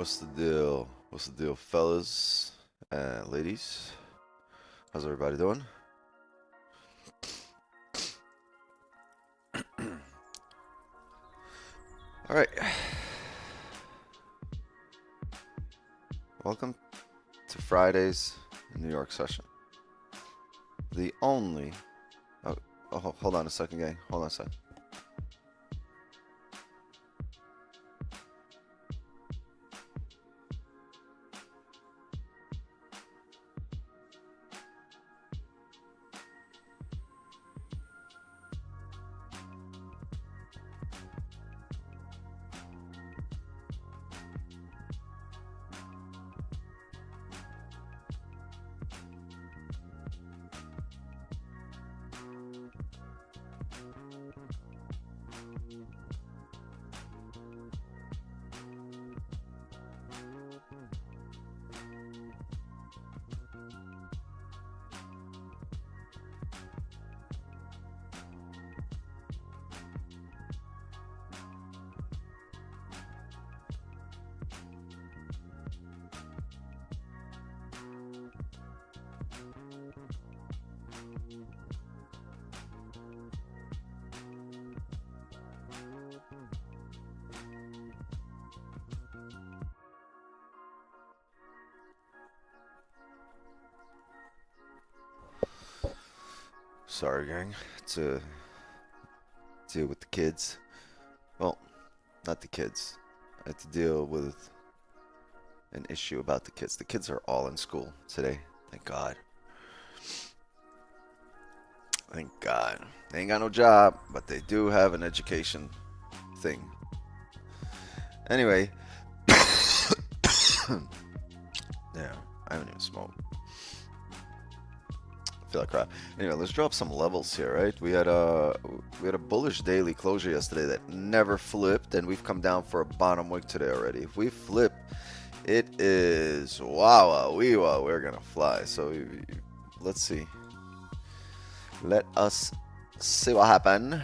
What's the deal? What's the deal, fellas and ladies? How's everybody doing? All right. Welcome to Friday's New York session. The only... Oh, hold on a second, gang. Hold on a second. Sorry, gang, to deal with the kids. Well, not the kids. I had to deal with an issue about the kids. The kids are all in school today. Thank God. Thank God. They ain't got no job, but they do have an education thing. Anyway. Damn, I haven't even smoked. Feel like crap. Anyway, let's drop some levels here, right? We had a bullish daily closure yesterday that never flipped, and we've come down for a bottom wick today already. If we flip, it is we're gonna fly. So let's see. Let us see what happened.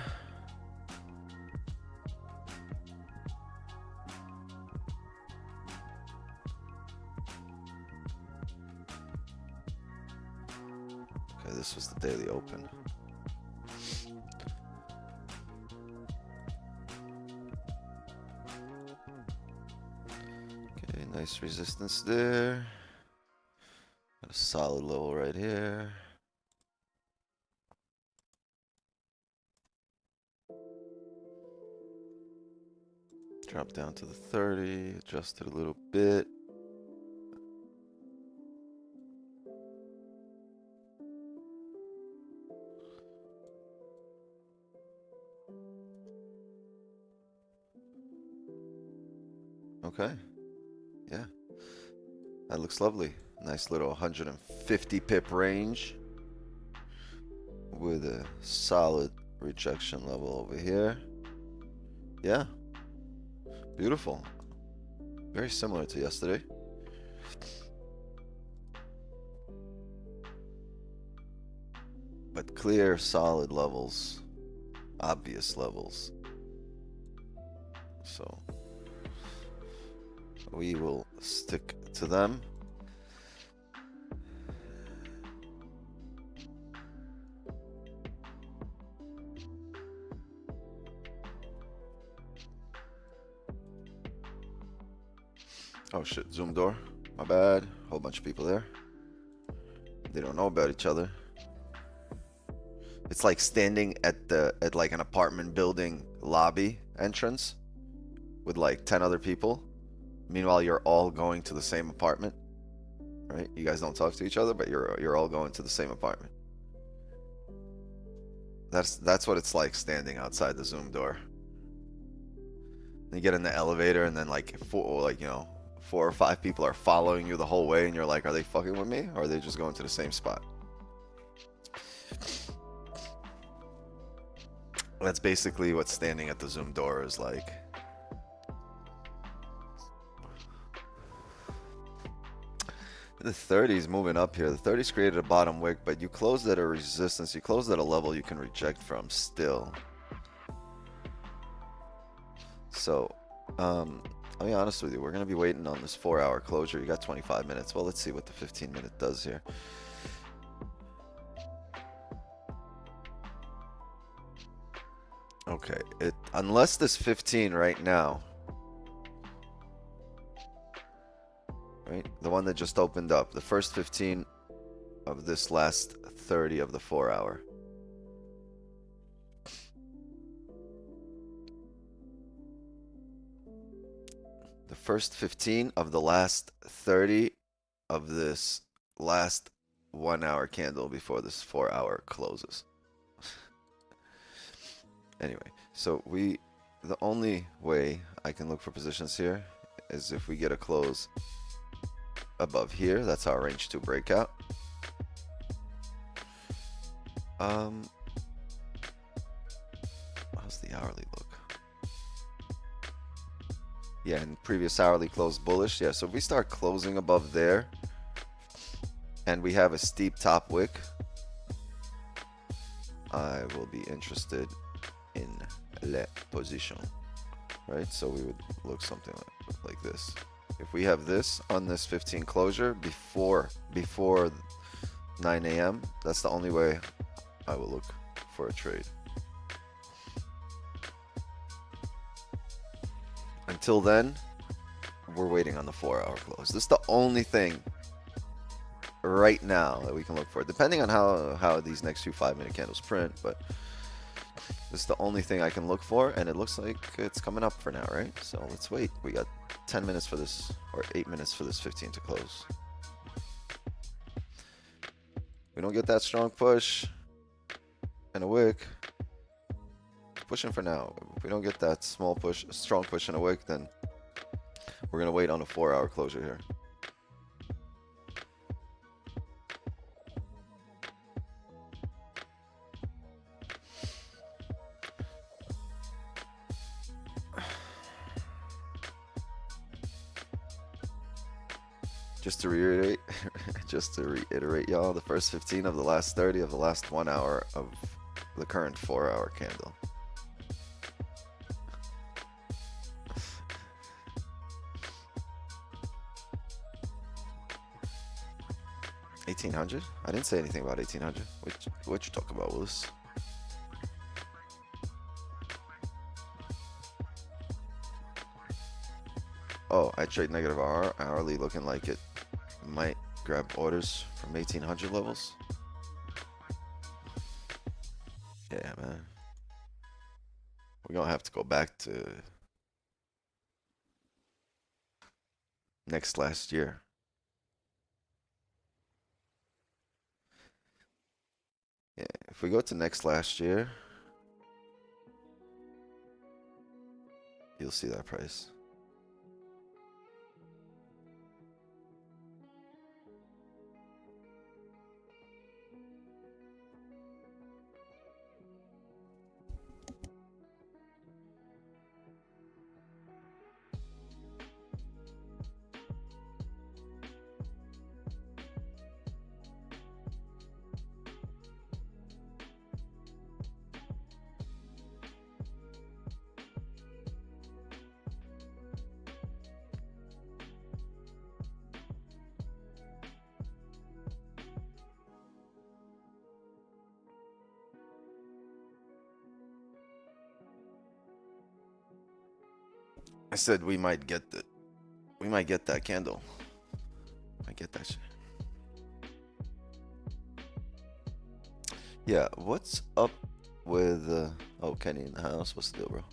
This was the daily open. Okay, nice resistance there. Got a solid level right here. Drop down to the 30, adjusted a little bit. Okay, yeah, that looks lovely. Nice little 150 pip range with a solid rejection level over here. Yeah, beautiful. Very similar to yesterday. But clear, solid levels, obvious levels. So we will stick to them. Oh shit, Zoom door. My bad. Whole bunch of people there. They don't know about each other. It's like standing at like an apartment building lobby entrance with like 10 other people. Meanwhile, you're all going to the same apartment, right? You guys don't talk to each other, but you're all going to the same apartment. That's what it's like standing outside the Zoom door. You get in the elevator, and then like four or five people are following you the whole way, and you're like, are they fucking with me, or are they just going to the same spot? That's basically what standing at the Zoom door is like. The 30's moving up here. The 30's created a bottom wick, but you closed at a resistance. You closed at a level you can reject from still. So I'll be honest with you, we're going to be waiting on this 4-hour closure. You got 25 minutes. Well, let's see what the 15-minute does here. Okay, unless this 15 right now, right, the one that just opened up, the first 15 of this last 30 of the 4-hour. The first 15 of the last 30 of this last 1-hour candle before this 4-hour closes. Anyway, so the only way I can look for positions here is if we get a close above here. That's our range 2 breakout. How's the hourly look? Yeah, and previous hourly closed bullish. Yeah, so if we start closing above there and we have a steep top wick, I will be interested in le position, right? So we would look something like this. If we have this on this 15 closure before 9 a.m., that's the only way I will look for a trade. Until then, we're waiting on the 4-hour close. This is the only thing right now that we can look for, depending on how these next two 5-minute candles print, but this is the only thing I can look for, and it looks like it's coming up for now, right? So let's wait. We got 10 minutes for this, or 8 minutes for this 15 to close. We don't get that strong push and a wick. Pushing for now. If we don't get that strong push and a wick, then we're gonna wait on a 4-hour closure here. Just to reiterate, y'all, the first 15 of the last 30 of the last 1 hour of the current 4-hour candle. $1,800? I didn't say anything about 1,800. What you talk about, Willis? Oh, I trade negative hourly, looking like it might grab orders from 1,800 levels. Yeah, man. We're gonna have to go back to last year. Yeah, if we go to last year, you'll see that price. I said we might get that candle. I get that shit. Yeah, what's up with oh, Kenny in the house? What's the deal, bro?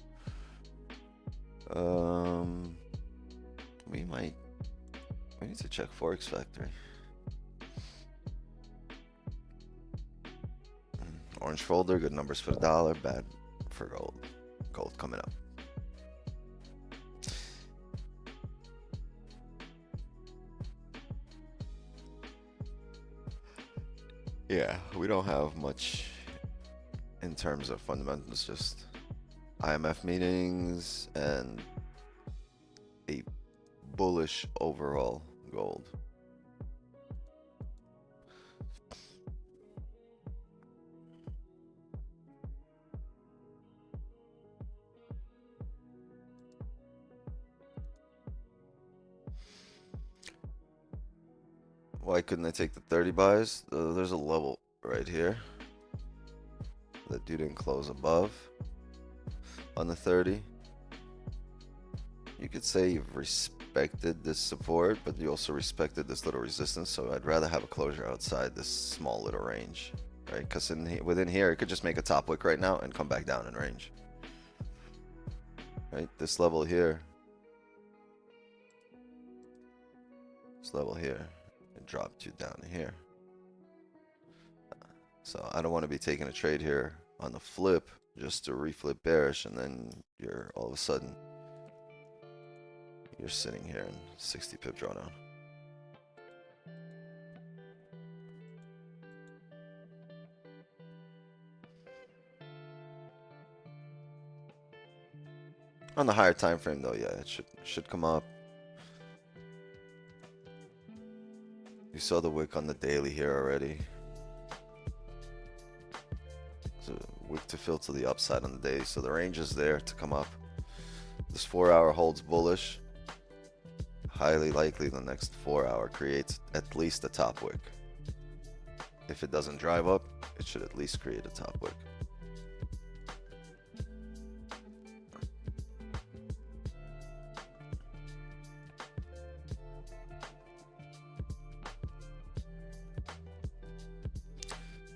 We need to check Forex Factory. Orange folder, good numbers for the dollar, bad for gold. Gold coming up. Yeah, we don't have much in terms of fundamentals, just IMF meetings and a bullish overall gold. Why couldn't I take the 30 buys? There's a level right here that you didn't close above on the 30. You could say you've respected this support, but you also respected this little resistance, so I'd rather have a closure outside this small little range, right? Because within here, it could just make a top wick right now and come back down in range. Right, this level here, it dropped you down here. So I don't want to be taking a trade here on the flip just to reflip bearish, and then you're all of a sudden you're sitting here in 60 pip drawdown. On the higher time frame though, yeah, it should come up. You saw the wick on the daily here already. It's a wick to fill to the upside on the day, so the range is there to come up. This 4 hour holds bullish. Highly likely the next 4 hour creates at least a top wick. If it doesn't drive up, it should at least create a top wick.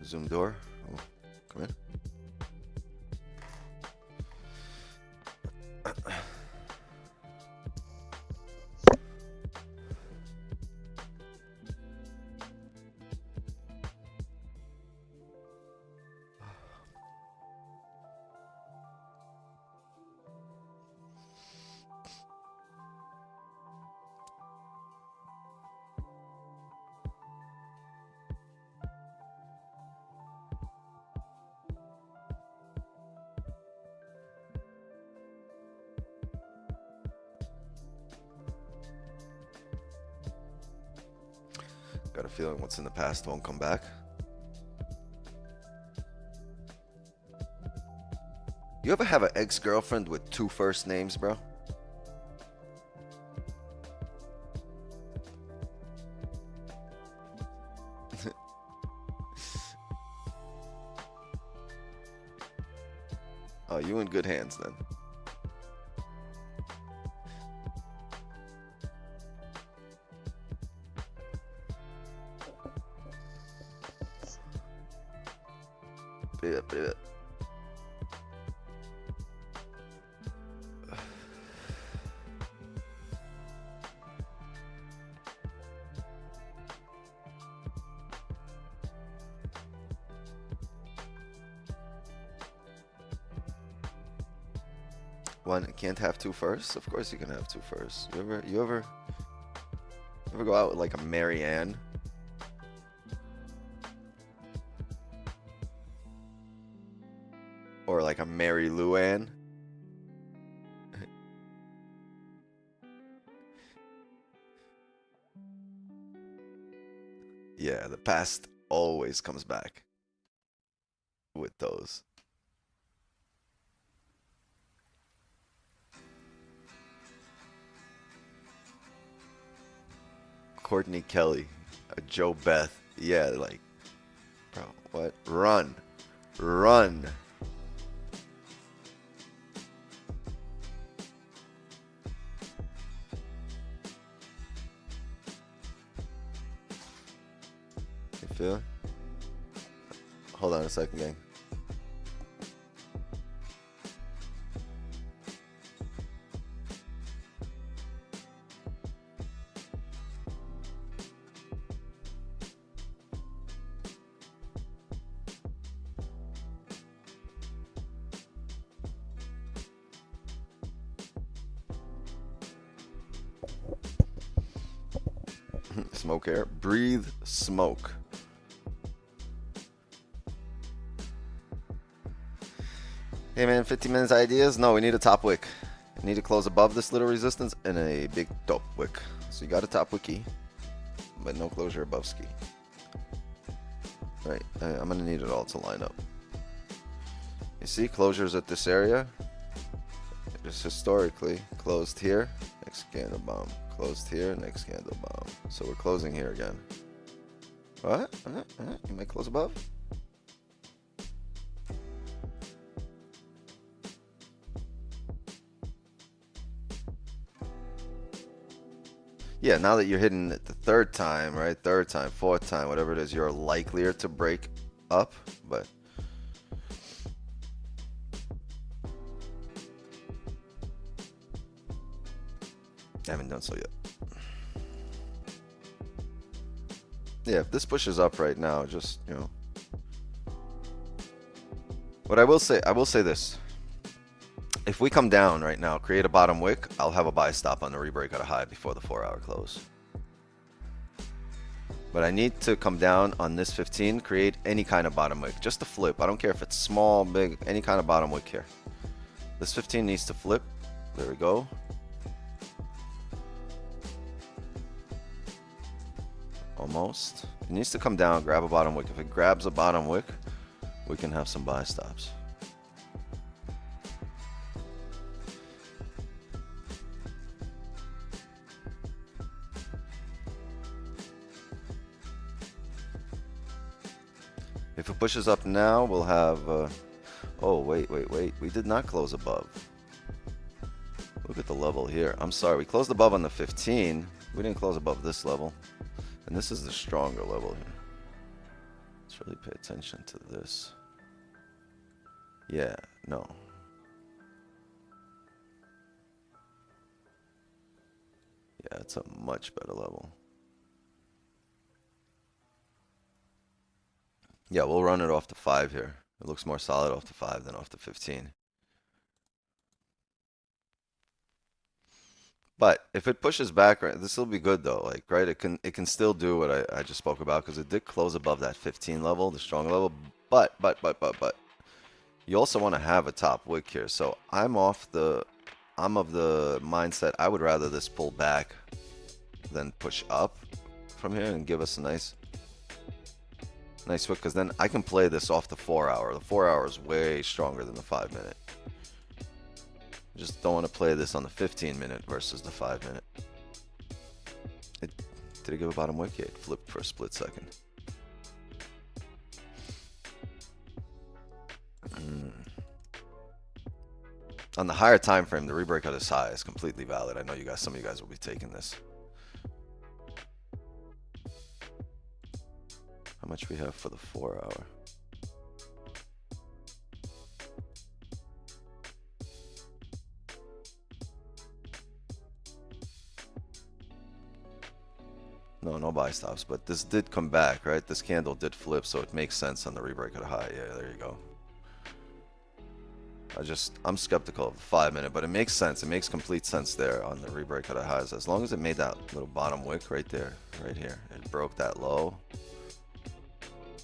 Zoom door. Oh, come in. Got a feeling what's in the past won't come back. You ever have an ex-girlfriend with 2 first names, bro? Oh, you in good hands then. Привет. One can't have 2 firsts? Of course you can have 2 firsts. You ever go out with like a Mary Ann? Or like a Mary Lou Ann? Yeah, the past always comes back with those. Courtney Kelly, Joe Beth. Yeah, like, bro, what? Run. You feel it? Hold on a second, gang. Smoke air. Breathe smoke. Hey man, 15 minutes ideas? No, we need a top wick. We need to close above this little resistance and a big top wick. So you got a top wicky, but no closure above ski. Right, I'm gonna need it all to line up. You see closures at this area? Just historically closed here, next candle bomb. Closed here, next candle bomb. So we're closing here again. What? You might close above. Yeah, now that you're hitting it the third time, right? Third time, fourth time, whatever it is, you're likelier to break up, but I haven't done so yet. Yeah, if this pushes up right now, just, you know. What I will say this. If we come down right now, create a bottom wick, I'll have a buy stop on the rebreak at a high before the 4-hour close. But I need to come down on this 15, create any kind of bottom wick, just to flip. I don't care if it's small, big, any kind of bottom wick here. This 15 needs to flip. There we go. Almost. It needs to come down, grab a bottom wick. If it grabs a bottom wick, we can have some buy stops. If it pushes up now, we'll have, oh, wait. We did not close above. Look at the level here. I'm sorry, we closed above on the 15. We didn't close above this level. And this is the stronger level here. Let's really pay attention to this. Yeah, no. Yeah, it's a much better level. Yeah, we'll run it off the 5 here. It looks more solid off the 5 than off the 15. But if it pushes back, right, this will be good though. Like, right, it can still do what I just spoke about because it did close above that 15 level, the strong level. But you also want to have a top wick here. So I'm of the mindset I would rather this pull back than push up from here and give us a nice wick, because then I can play this off the 4-hour. The 4-hour is way stronger than the 5-minute. Just don't want to play this on the 15-minute versus the 5-minute. Did it give a bottom wick? Yeah, it flipped for a split second. On the higher time frame, the rebreak of this high is completely valid. I know you guys, some of you guys will be taking this. How much we have for the 4-hour? No buy stops, but this did come back, right? This candle did flip, so it makes sense on the rebreak of the high. Yeah, there you go. I'm skeptical of the 5-minute, but it makes sense. It makes complete sense there on the rebreak of the highs. As long as it made that little bottom wick right there, right here. It broke that low.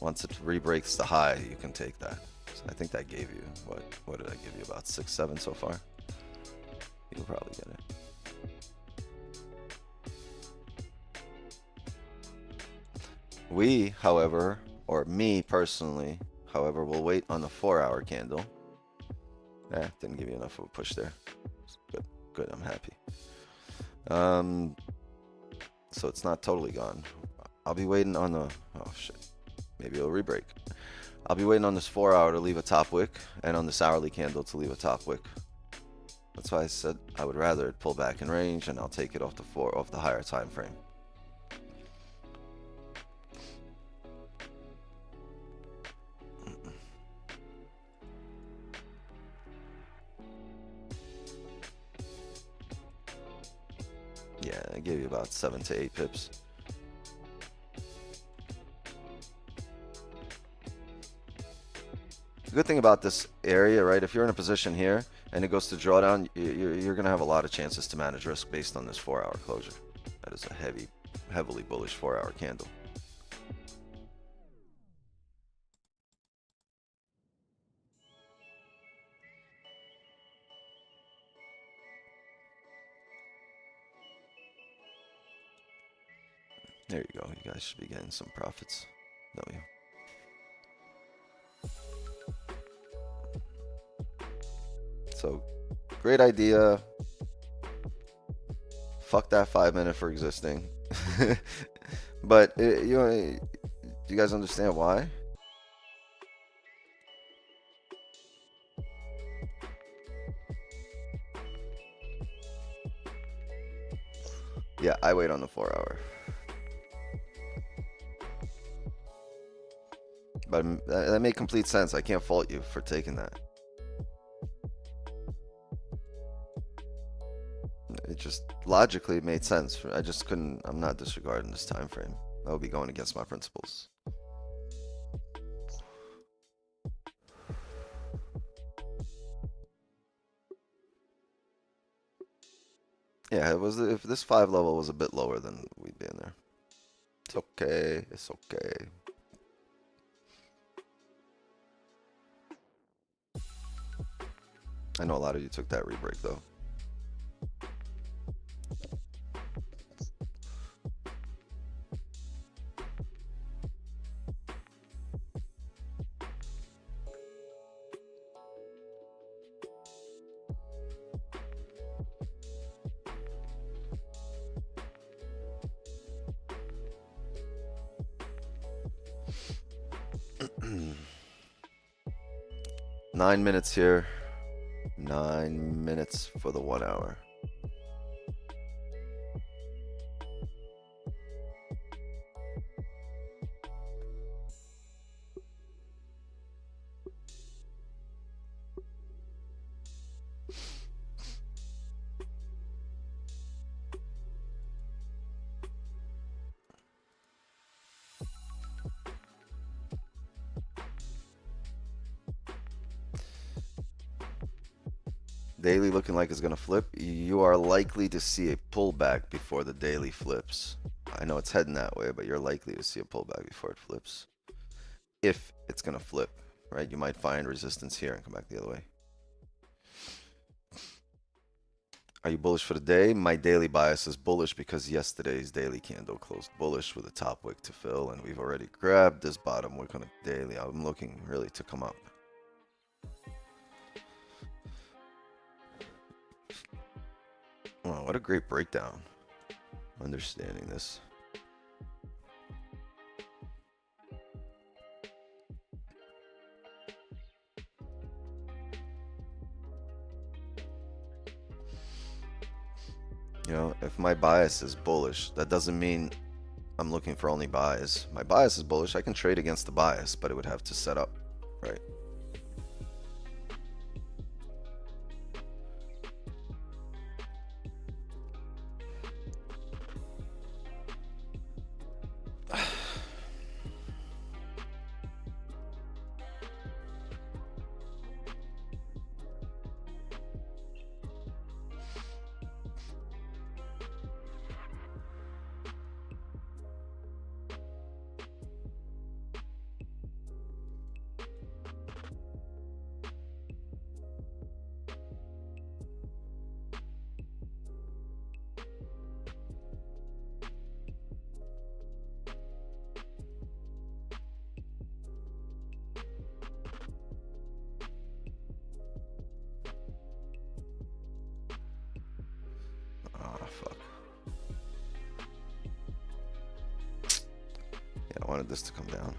Once it rebreaks the high, you can take that. So I think that gave you, what did I give you, about 6, 7 so far? You'll probably get it. We, however, or me personally, however, will wait on the 4-hour candle. Didn't give you enough of a push there. Good, I'm happy. So it's not totally gone. I'll be waiting on the, oh shit, maybe it'll rebreak. I'll be waiting on this 4-hour to leave a top wick and on this hourly candle to leave a top wick. That's why I said I would rather it pull back in range, and I'll take it off the higher time frame. Yeah, I gave you about 7 to 8 pips. The good thing about this area, right, if you're in a position here and it goes to drawdown, you're going to have a lot of chances to manage risk based on this 4-hour closure. That is a heavily bullish 4-hour candle. There you go. You guys should be getting some profits. W. So, great idea. Fuck that 5-minute for existing. But you know, Do you guys understand why? Yeah, I wait on the 4 hour. But that made complete sense. I can't fault you for taking that. It just logically made sense. I just couldn't. I'm not disregarding this time frame. That would be going against my principles. Yeah, it was. If this 5 level was a bit lower, then we'd be in there. It's okay. It's okay. I know a lot of you took that rebreak though. Nine minutes here. 9 minutes for the 1 hour. Daily looking like it's gonna flip. You are likely to see a pullback before the daily flips. I know it's heading that way, but you're likely to see a pullback before it flips. If it's gonna flip, right? You might find resistance here and come back the other way. Are you bullish for the day? My daily bias is bullish because yesterday's daily candle closed bullish with a top wick to fill, and we've already grabbed this bottom wick on a daily. I'm looking really to come up. Oh, what a great breakdown. Understanding this. You know, if my bias is bullish, that doesn't mean I'm looking for only buys. My bias is bullish. I can trade against the bias, but it would have to set up, right? Fuck. Yeah, I wanted this to come down.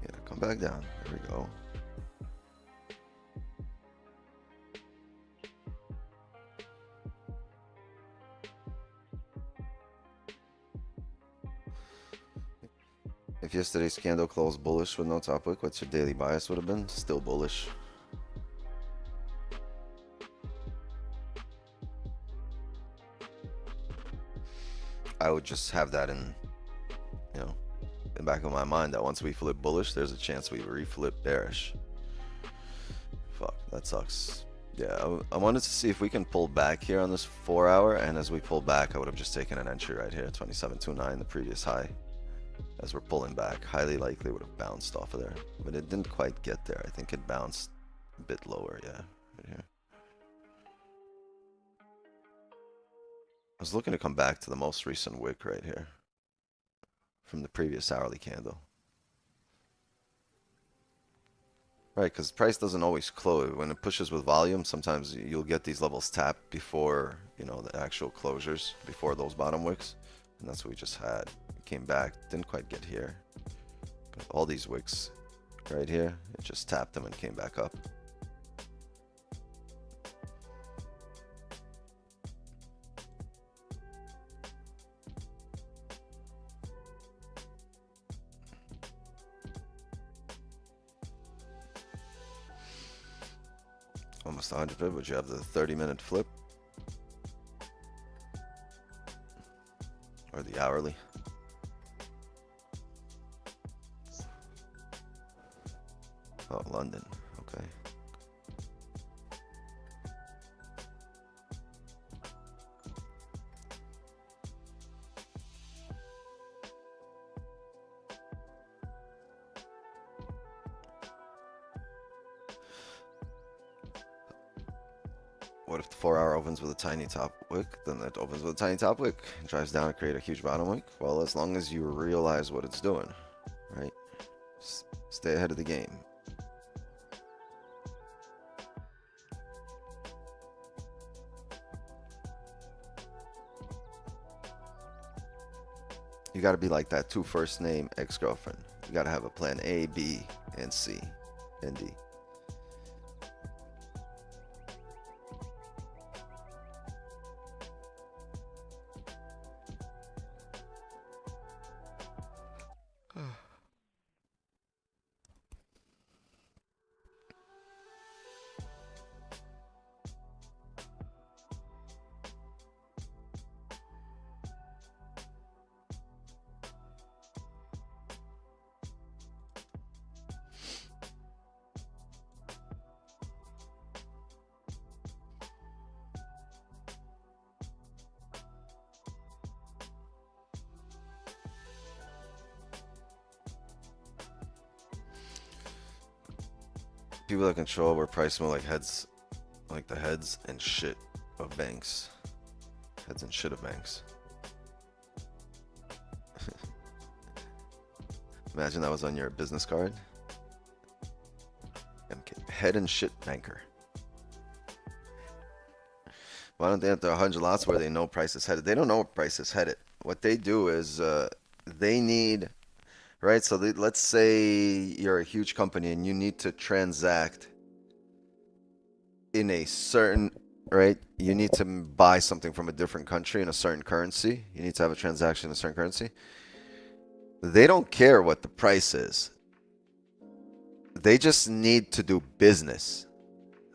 Yeah, come back down. There we go. If yesterday's candle closed bullish with no top wick, what's your daily bias would have been? Still bullish. I would just have that in, you know, in the back of my mind that once we flip bullish, there's a chance we reflip bearish. Fuck, that sucks. Yeah, I wanted to see if we can pull back here on this 4 hour, and as we pull back, I would have just taken an entry right here, 27.29, the previous high. As we're pulling back, highly likely would have bounced off of there, but it didn't quite get there. I think it bounced a bit lower, yeah, right here. I was looking to come back to the most recent wick right here from the previous hourly candle. Right, because price doesn't always close. When it pushes with volume, sometimes you'll get these levels tapped before, you know, the actual closures, before those bottom wicks. And that's what we just had. It came back, didn't quite get here. But all these wicks right here, it just tapped them and came back up. Almost 100 pip, but you have the 30-minute flip. Or the hourly. Oh, London. Okay. What if the 4-hour opens with a tiny top wick? Then it opens with a tiny top wick, drives down and create a huge bottom wick. Well, as long as you realize what it's doing, right? Stay ahead of the game. You got to be like that 2 first name ex-girlfriend. You got to have a plan A, B, and C, and D. People that control where price move like heads, like the heads and shit of banks. Heads and shit of banks. Imagine that was on your business card. MK, head and shit banker. Why don't they have 100 lots where they know price is headed? They don't know where price is headed. What they do is they need, right? So let's say you're a huge company and you need to transact in a certain, right? You need to buy something from a different country in a certain currency. You need to have a transaction in a certain currency. They don't care what the price is. They just need to do business.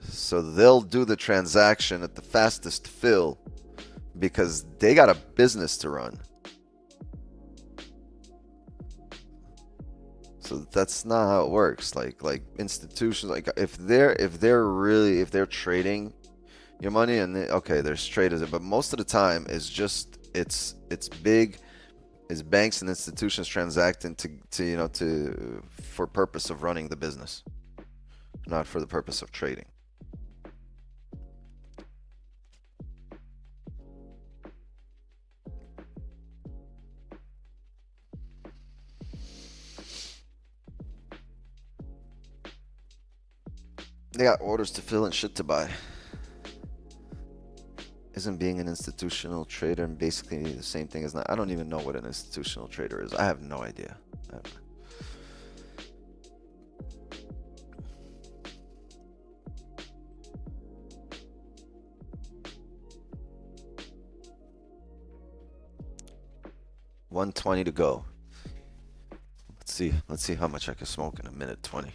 So they'll do the transaction at the fastest fill because they got a business to run. So that's not how it works. Like institutions, like if they're trading your money and okay, there's traders, but most of the time it's just it's banks and institutions transacting for purpose of running the business, not for the purpose of trading. They got orders to fill and shit to buy. Isn't being an institutional trader basically the same thing as not? I don't even know what an institutional trader is. I have no idea. $120 to go. Let's see how much I can smoke in a minute 20.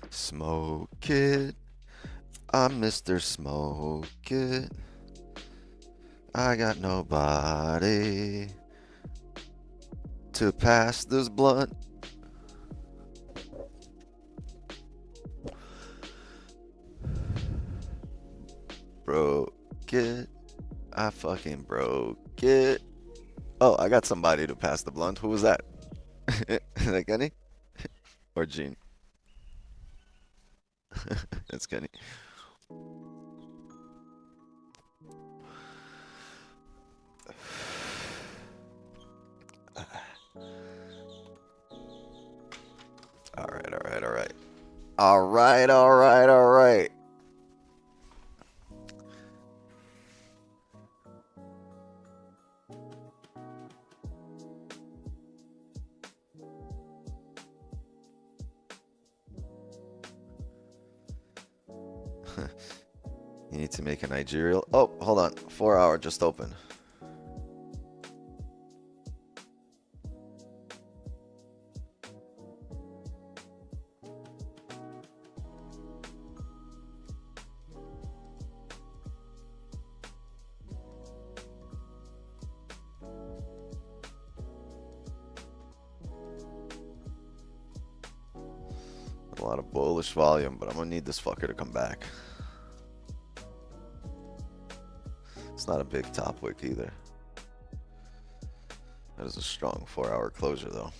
Smoke it. I'm Mr. Smoke It. I got nobody to pass this blunt. Broke it. I fucking broke it. Oh, I got somebody to pass the blunt. Who was that? Is that Kenny? Or Gene? That's Kenny. All right, all right, all right. All right, all right, all right. You need to make a Nigerian. Oh, hold on. 4 hour just opened. A lot of bullish volume, but I'm gonna need this fucker to come back. It's not a big top wick either. That is a strong 4 hour closure though.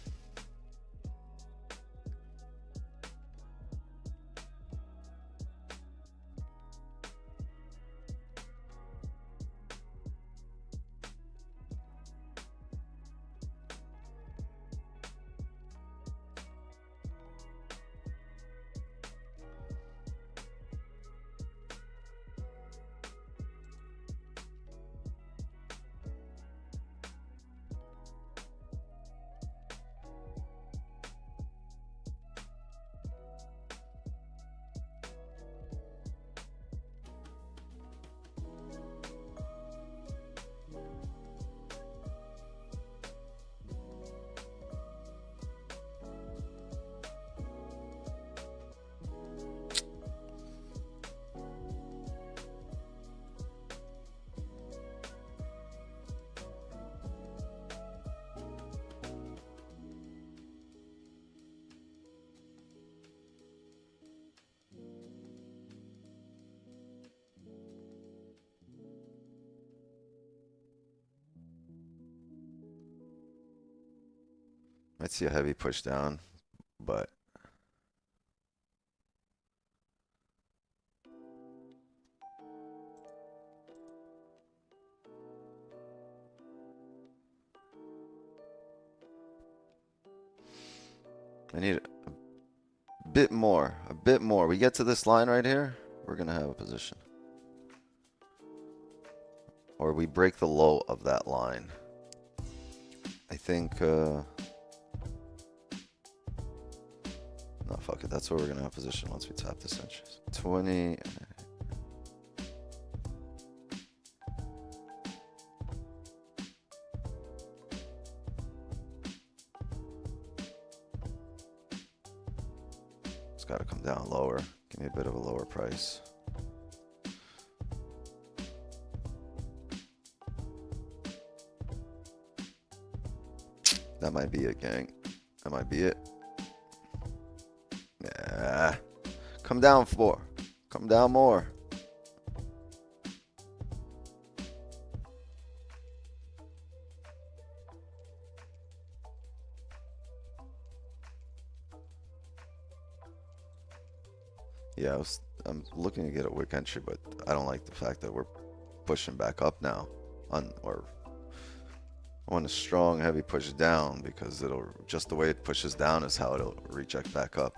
Might see a heavy push down, but I need a bit more, a bit more. We get to this line right here, we're gonna have a position. Or we break the low of that line. I think, no, fuck it. That's where we're gonna have position once we tap this entry. 20. It's got to come down lower. Give me a bit of a lower price. That might be it, gang. That might be it. Yeah. Come down 4. Come down more. Yeah, I'm looking to get a wick entry, but I don't like the fact that we're pushing back up now. Or I want a strong, heavy push down because it'll just the way it pushes down is how it'll reject back up.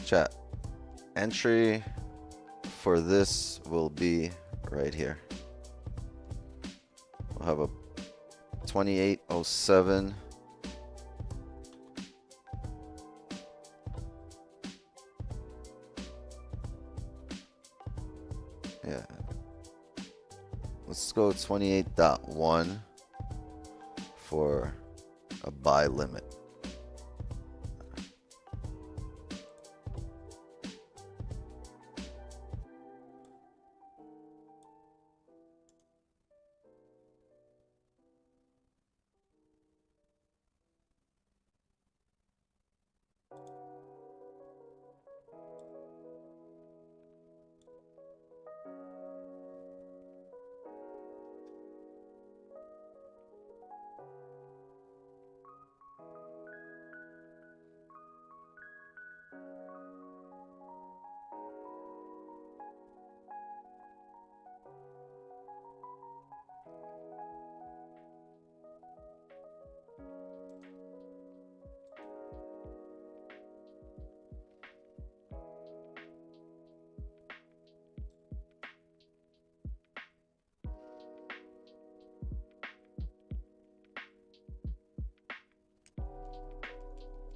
Chat. Entry for this will be right here. We'll have a 2807. Yeah. Let's go 28.1 for a buy limit.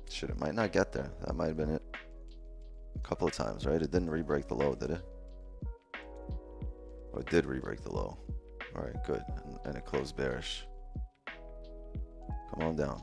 Shit, it might not get there. That might have been it. A couple of times, right? It didn't re-break the low, did it? Or it did re-break the low. Alright, good. And it closed bearish. Come on down.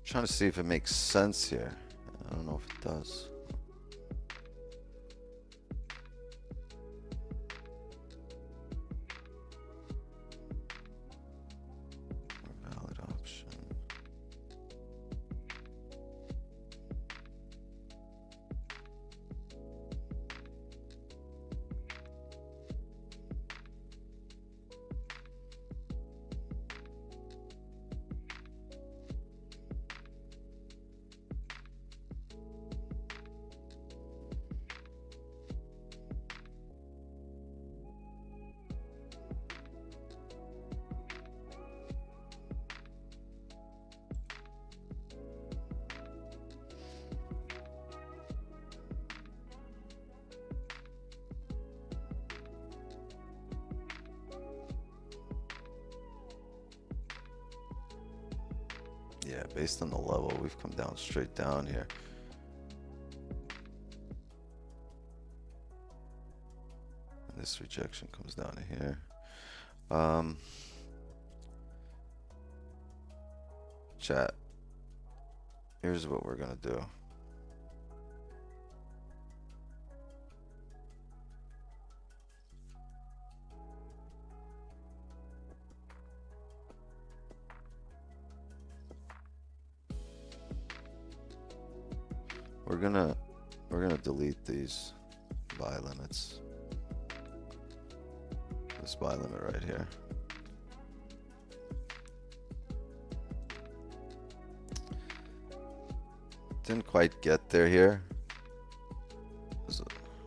Trying to see if it makes sense here. I don't know if it does. Valid option. Yeah, based on the level, we've come down straight down here. And this rejection comes down to here. Chat. Here's what we're gonna do. We're gonna delete these buy limits. This buy limit right here. Didn't quite get there here.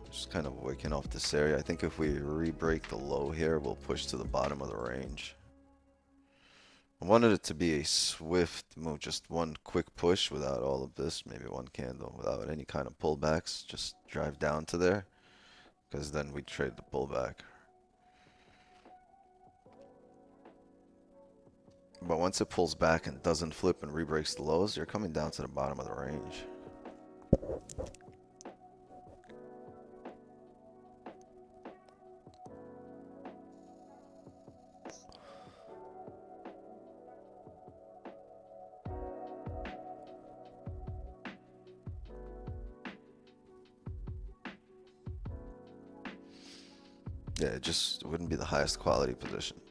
Just kind of waking off this area. I think if we re-break the low here, we'll push to the bottom of the range. I wanted it to be a swift move, just one quick push without all of this, maybe one candle, without any kind of pullbacks. Just drive down to there, because then we trade the pullback. But once it pulls back and doesn't flip and re-breaks the lows, you're coming down to the bottom of the range. Yeah, it just wouldn't be the highest quality position.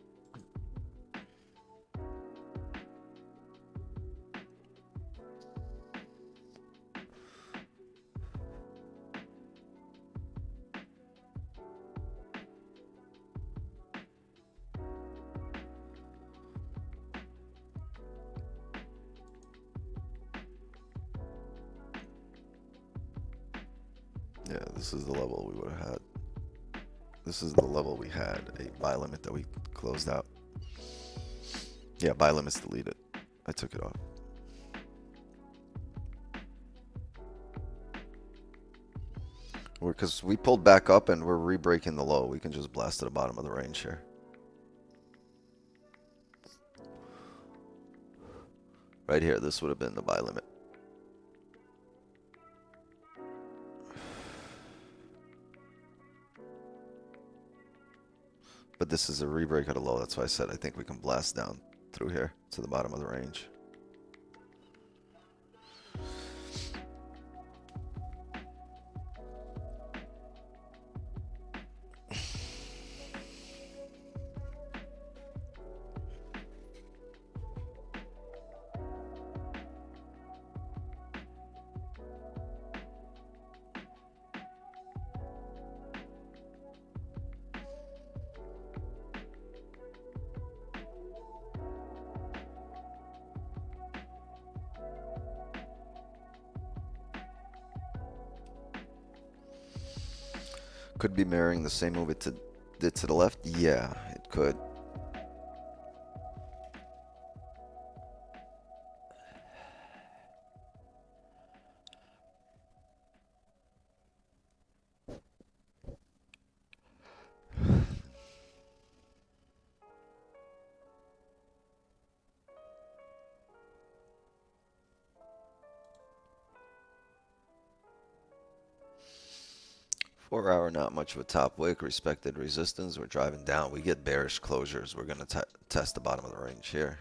Yeah, this is the level we would have had. This is the level we had a buy limit that we closed out. Yeah, buy limit's deleted. I took it off. Because we pulled back up and we're re-breaking the low. We can just blast to the bottom of the range here. Right here, this would have been the buy limit. But this is a re-break at a low. That's why I said I think we can blast down through here to the bottom of the range. Could be mirroring the same move it did to the left. Yeah, it could. Four hour, not much of a top wick. Respected resistance. We're driving down. We get bearish closures. We're going to test the bottom of the range here.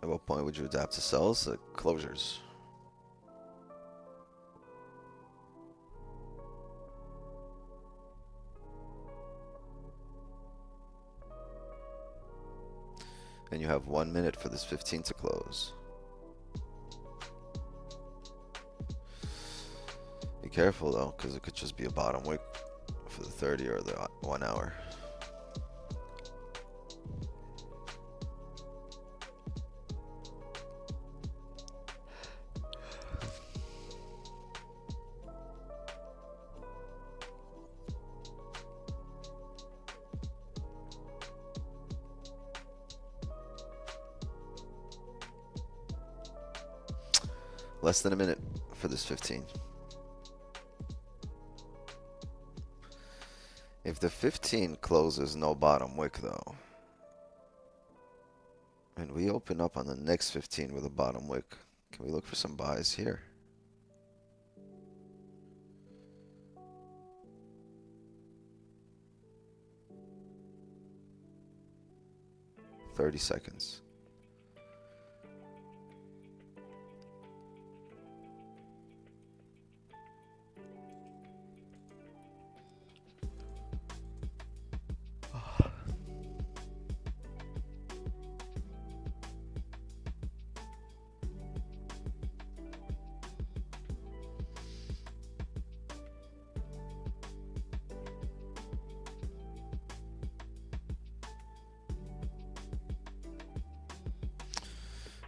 At what point would you adapt to sells? Closures. And you have 1 minute for this 15 to close. Be careful though, because it could just be a bottom wick for the 30 or the 1 hour. Less than a minute for this 15. If the 15 closes no bottom wick though, and we open up on the next 15 with a bottom wick, can we look for some buys here? $30.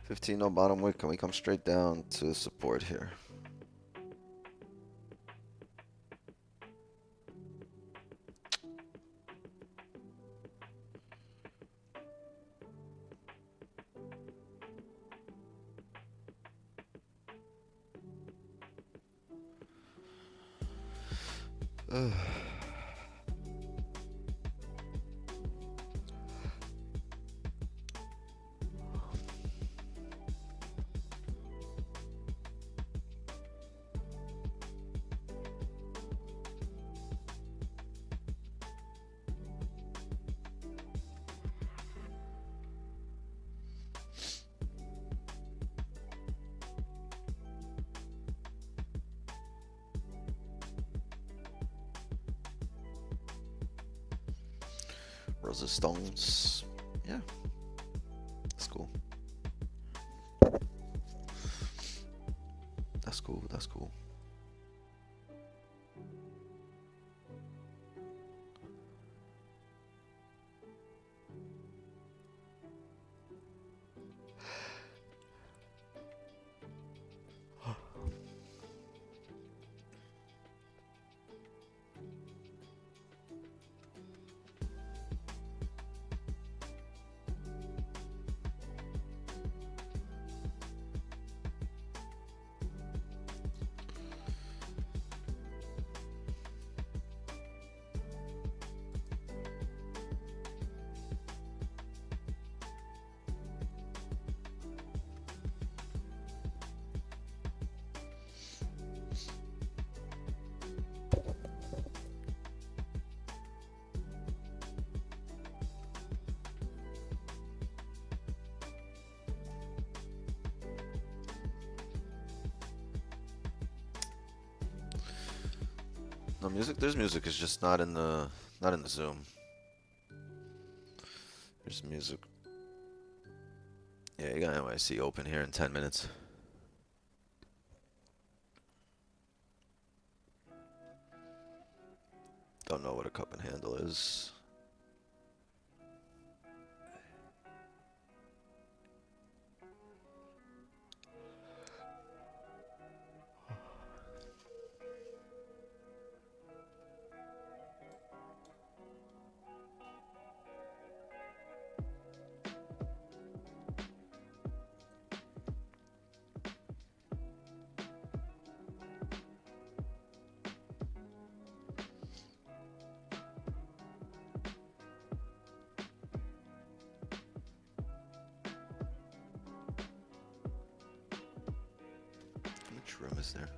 $15 no bottom wick. Can we come straight down to support here? Rosa Stones. Yeah. That's cool. That's cool. That's cool. No music. There's music. It's just not in the Zoom. There's music. Yeah, you got NYC open here in 10 minutes. Don't know what a cup and handle is. Which room is there?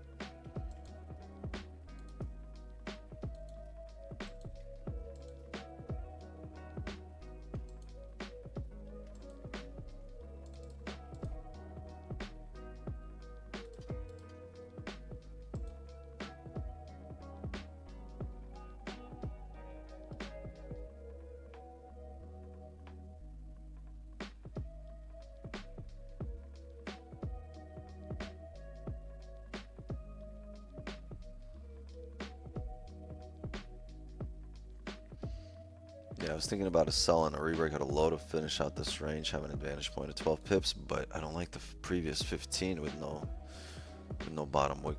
Yeah, I was thinking about a sell and a rebreak at a low to finish out this range, have an advantage point of 12 pips, but I don't like the previous 15 with no bottom wick.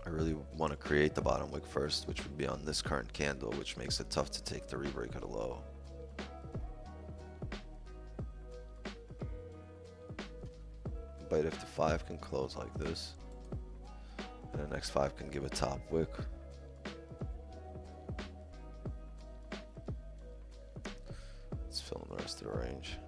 I really want to create the bottom wick first, which would be on this current candle, which makes it tough to take the rebreak at a low. But if the 5 can close like this, and the next 5 can give a top wick, let's fill in the rest of the range.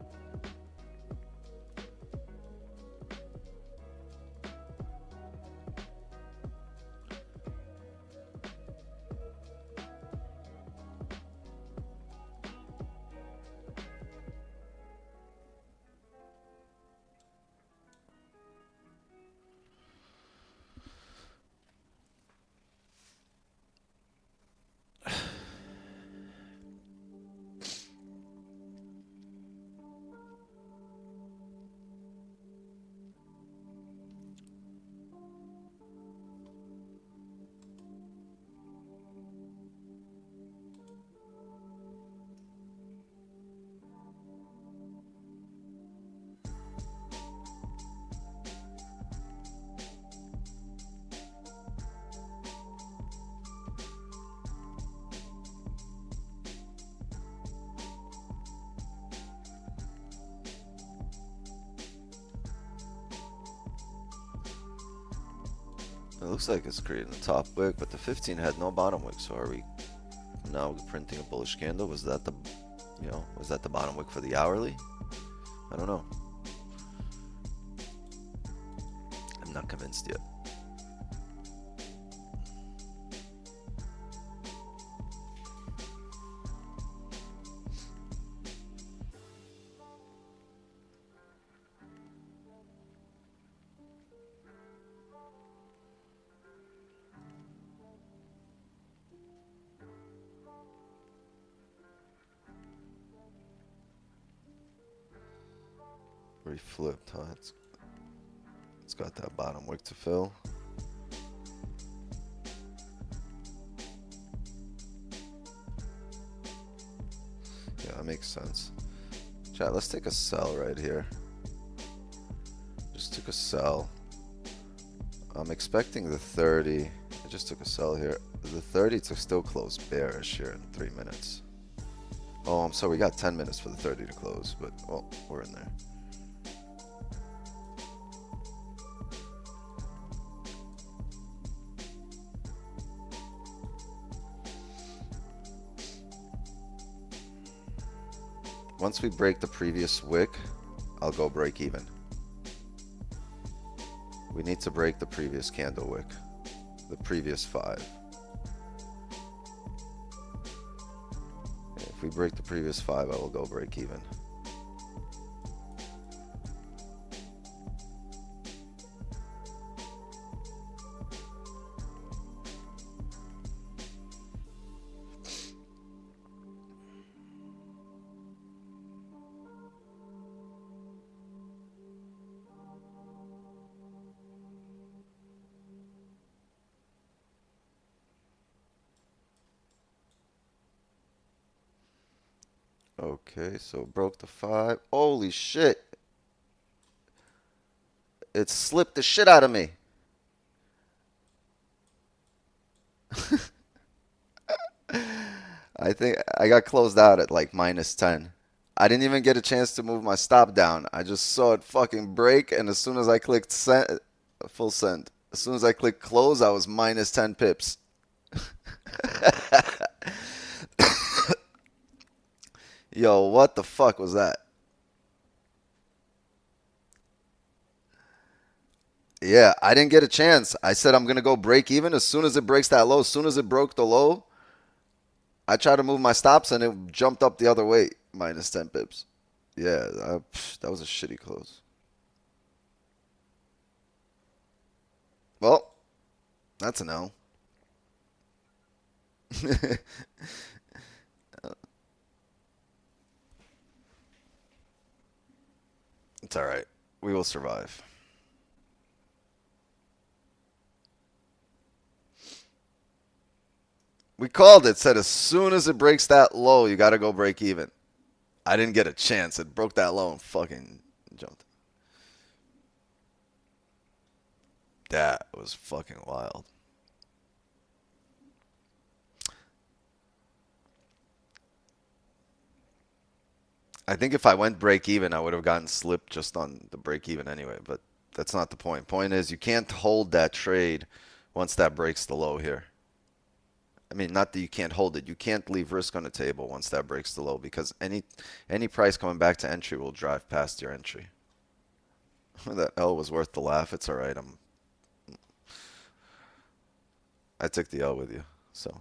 It looks like it's creating a top wick, but the 15 had no bottom wick. So are we now printing a bullish candle? Was that the, was that the bottom wick for the hourly? I don't know. I'm not convinced yet. Reflipped, huh? It's got that bottom wick to fill. Yeah, that makes sense. Chat, let's take a sell right here. Just took a sell. I'm expecting the 30. I just took a sell here. The 30 to still close bearish here in 3 minutes. Oh, I'm sorry. We got 10 minutes for the 30 to close, but well, we're in there. Once we break the previous wick, I'll go break even. We need to break the previous candle wick, the previous 5. If we break the previous 5, I will go break even. Okay, so broke the 5. Holy shit. It slipped the shit out of me. I think I got closed out at like -10. I didn't even get a chance to move my stop down. I just saw it fucking break, and as soon as I clicked send, full send, as soon as I clicked close, I was -10 pips. Yo, what the fuck was that? Yeah, I didn't get a chance. I said I'm going to go break even as soon as it breaks that low. As soon as it broke the low, I tried to move my stops and it jumped up the other way, -10 pips. Yeah, that was a shitty close. Well, that's an L. It's all right. We will survive. We called it, said as soon as it breaks that low, you got to go break even. I didn't get a chance. It broke that low and fucking jumped. That was fucking wild. I think if I went break even, I would have gotten slipped just on the break even anyway, but that's not the point. Point is you can't hold that trade once that breaks the low here. I mean, not that you can't hold it. You can't leave risk on the table once that breaks the low because any price coming back to entry will drive past your entry. That L was worth the laugh. It's all right. I took the L with you, so.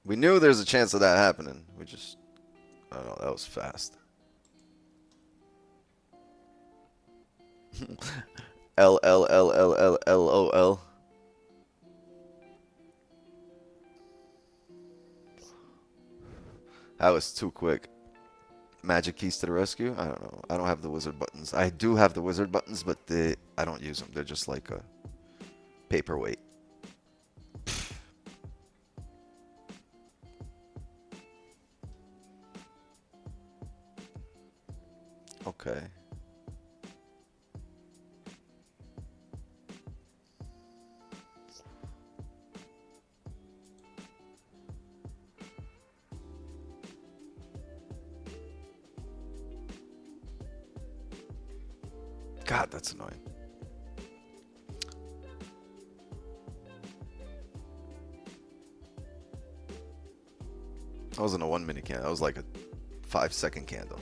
We knew there's a chance of that happening. We just, I don't know, that was fast. L L L L L L O L. That was too quick. Magic keys to the rescue? I don't know. I don't have the wizard buttons. I do have the wizard buttons, but I don't use them. They're just like a paperweight. Okay. God, that's annoying. That wasn't a 1 minute candle. That was like a 5-second candle.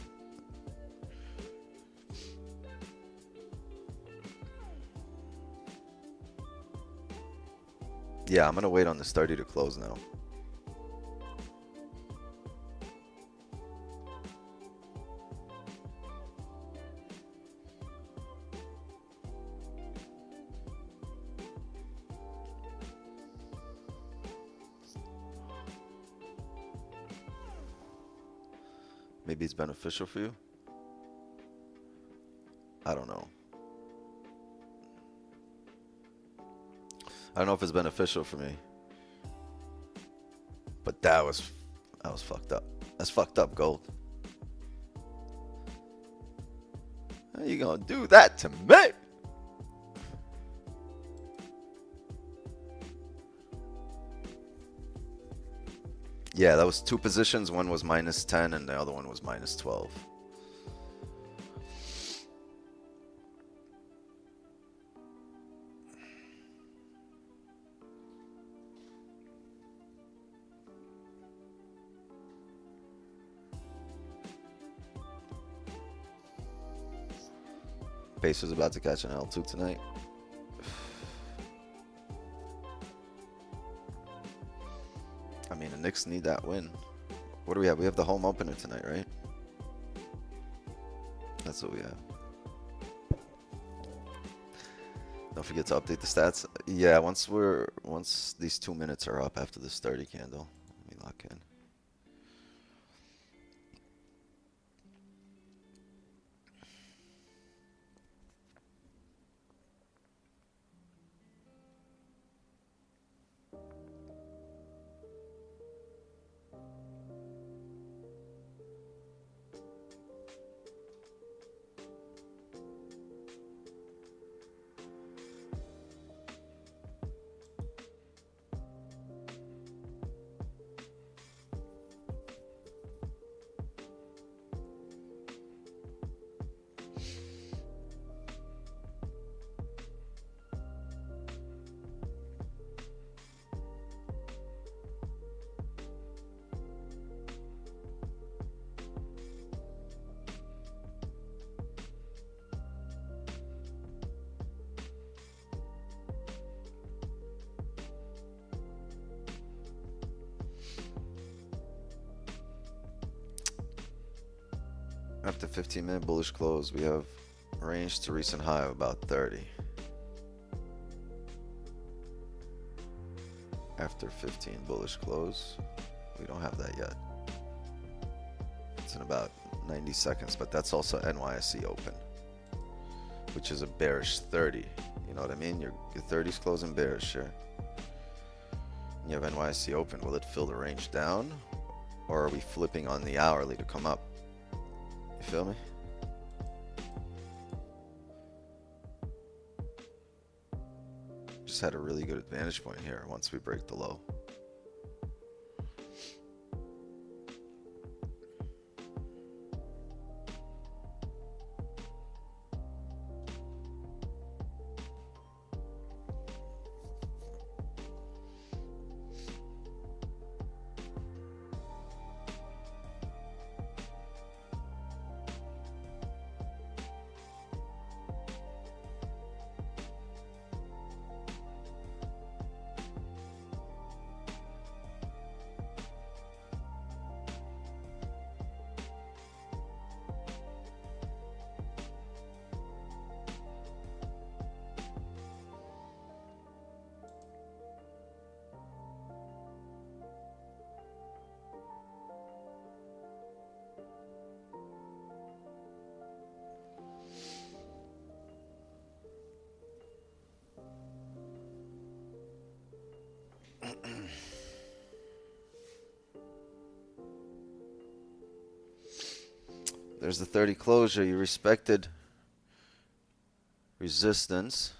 Yeah, I'm gonna wait on this 30 to close now. Maybe it's beneficial for you. I don't know. I don't know if it's beneficial for me. But that was fucked up. That's fucked up, gold. How you gonna do that to me? Yeah, that was two positions. One was -10 and the other one was -12. Pacers about to catch an L2 tonight. I mean, the Knicks need that win. What do we have? We have the home opener tonight, right? That's what we have. Don't forget to update the stats. Yeah, once these 2 minutes are up after this 30 candle, let me lock in. After 15-minute bullish close, we have range to recent high of about 30. After 15 bullish close, we don't have that yet. It's in about 90 seconds, but that's also NYSE open, which is a bearish 30. You know what I mean? Your 30's closing bearish, sure. You have NYSE open. Will it fill the range down, or are we flipping on the hourly to come up? You feel me? Just had a really good advantage point here once we break the low. There's the 30 closure. You respected resistance.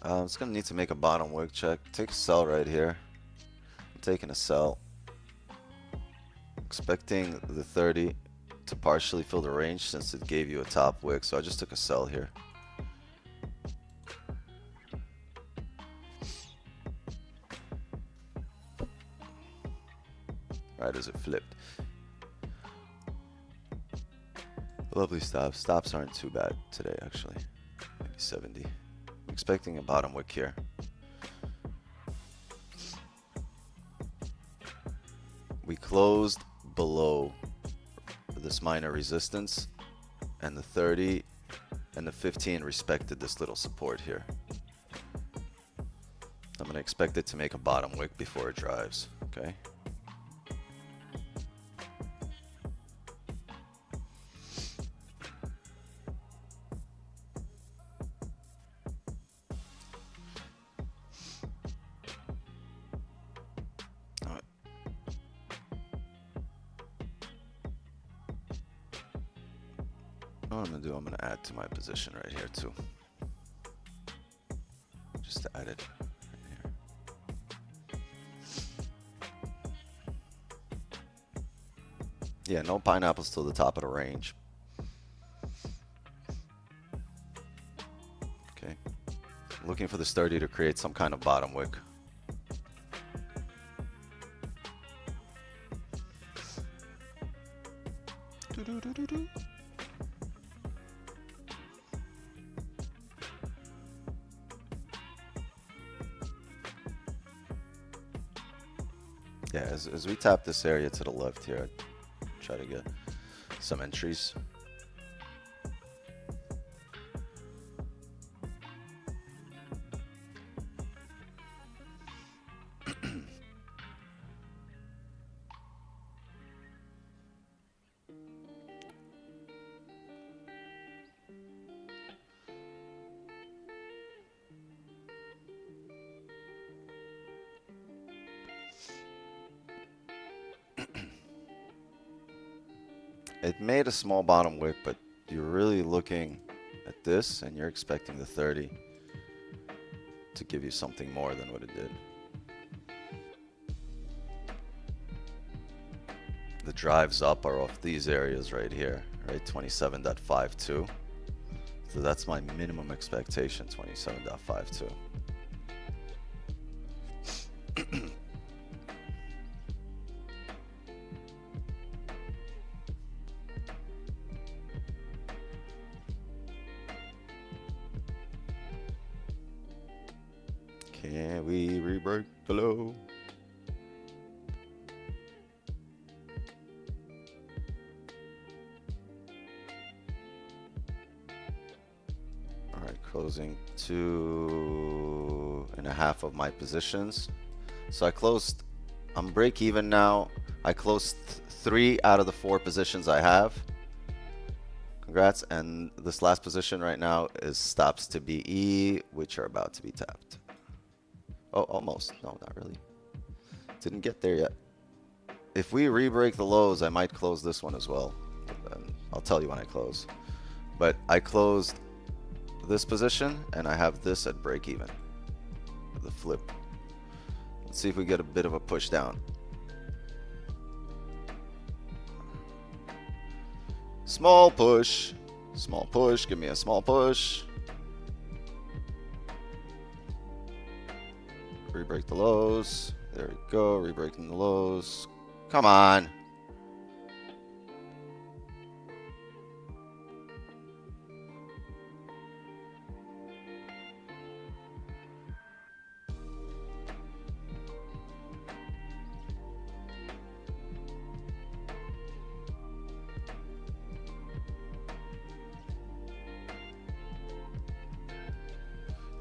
It's gonna need to make a bottom wick check. Take a sell right here. I'm taking a sell. Expecting the 30 to partially fill the range since it gave you a top wick, so I just took a sell here. Right as it flipped. Lovely stops. Stops aren't too bad today, actually. Maybe 70. I'm expecting a bottom wick here. We closed below this minor resistance, and the 30 and the 15 respected this little support here. I'm going to expect it to make a bottom wick before it drives, okay? What I'm going to do, I'm going to add to my position right here too. Just to add it right here. Yeah, no pineapples till the top of the range. Okay. Looking for this 30 to create some kind of bottom wick. Yeah, as we tap this area to the left here, I'd try to get some entries. It made a small bottom wick, but you're really looking at this and you're expecting the 30 to give you something more than what it did. The drives up are off these areas right here, right? 27.52. So that's my minimum expectation, 27.52. Can we re-break the low? All right, closing 2.5 of my positions. So I closed, I'm break even now. I closed 3 out of the 4 positions I have. Congrats. And this last position right now is stops to BE, which are about to be tapped. Oh, almost. No, not really. Didn't get there yet. If we re-break the lows, I might close this one as well. I'll tell you when I close. But I closed this position, and I have this at break even. The flip. Let's see if we get a bit of a push down. Small push. Small push. Give me a small push. Re-break the lows. There we go. Re-breaking the lows. Come on.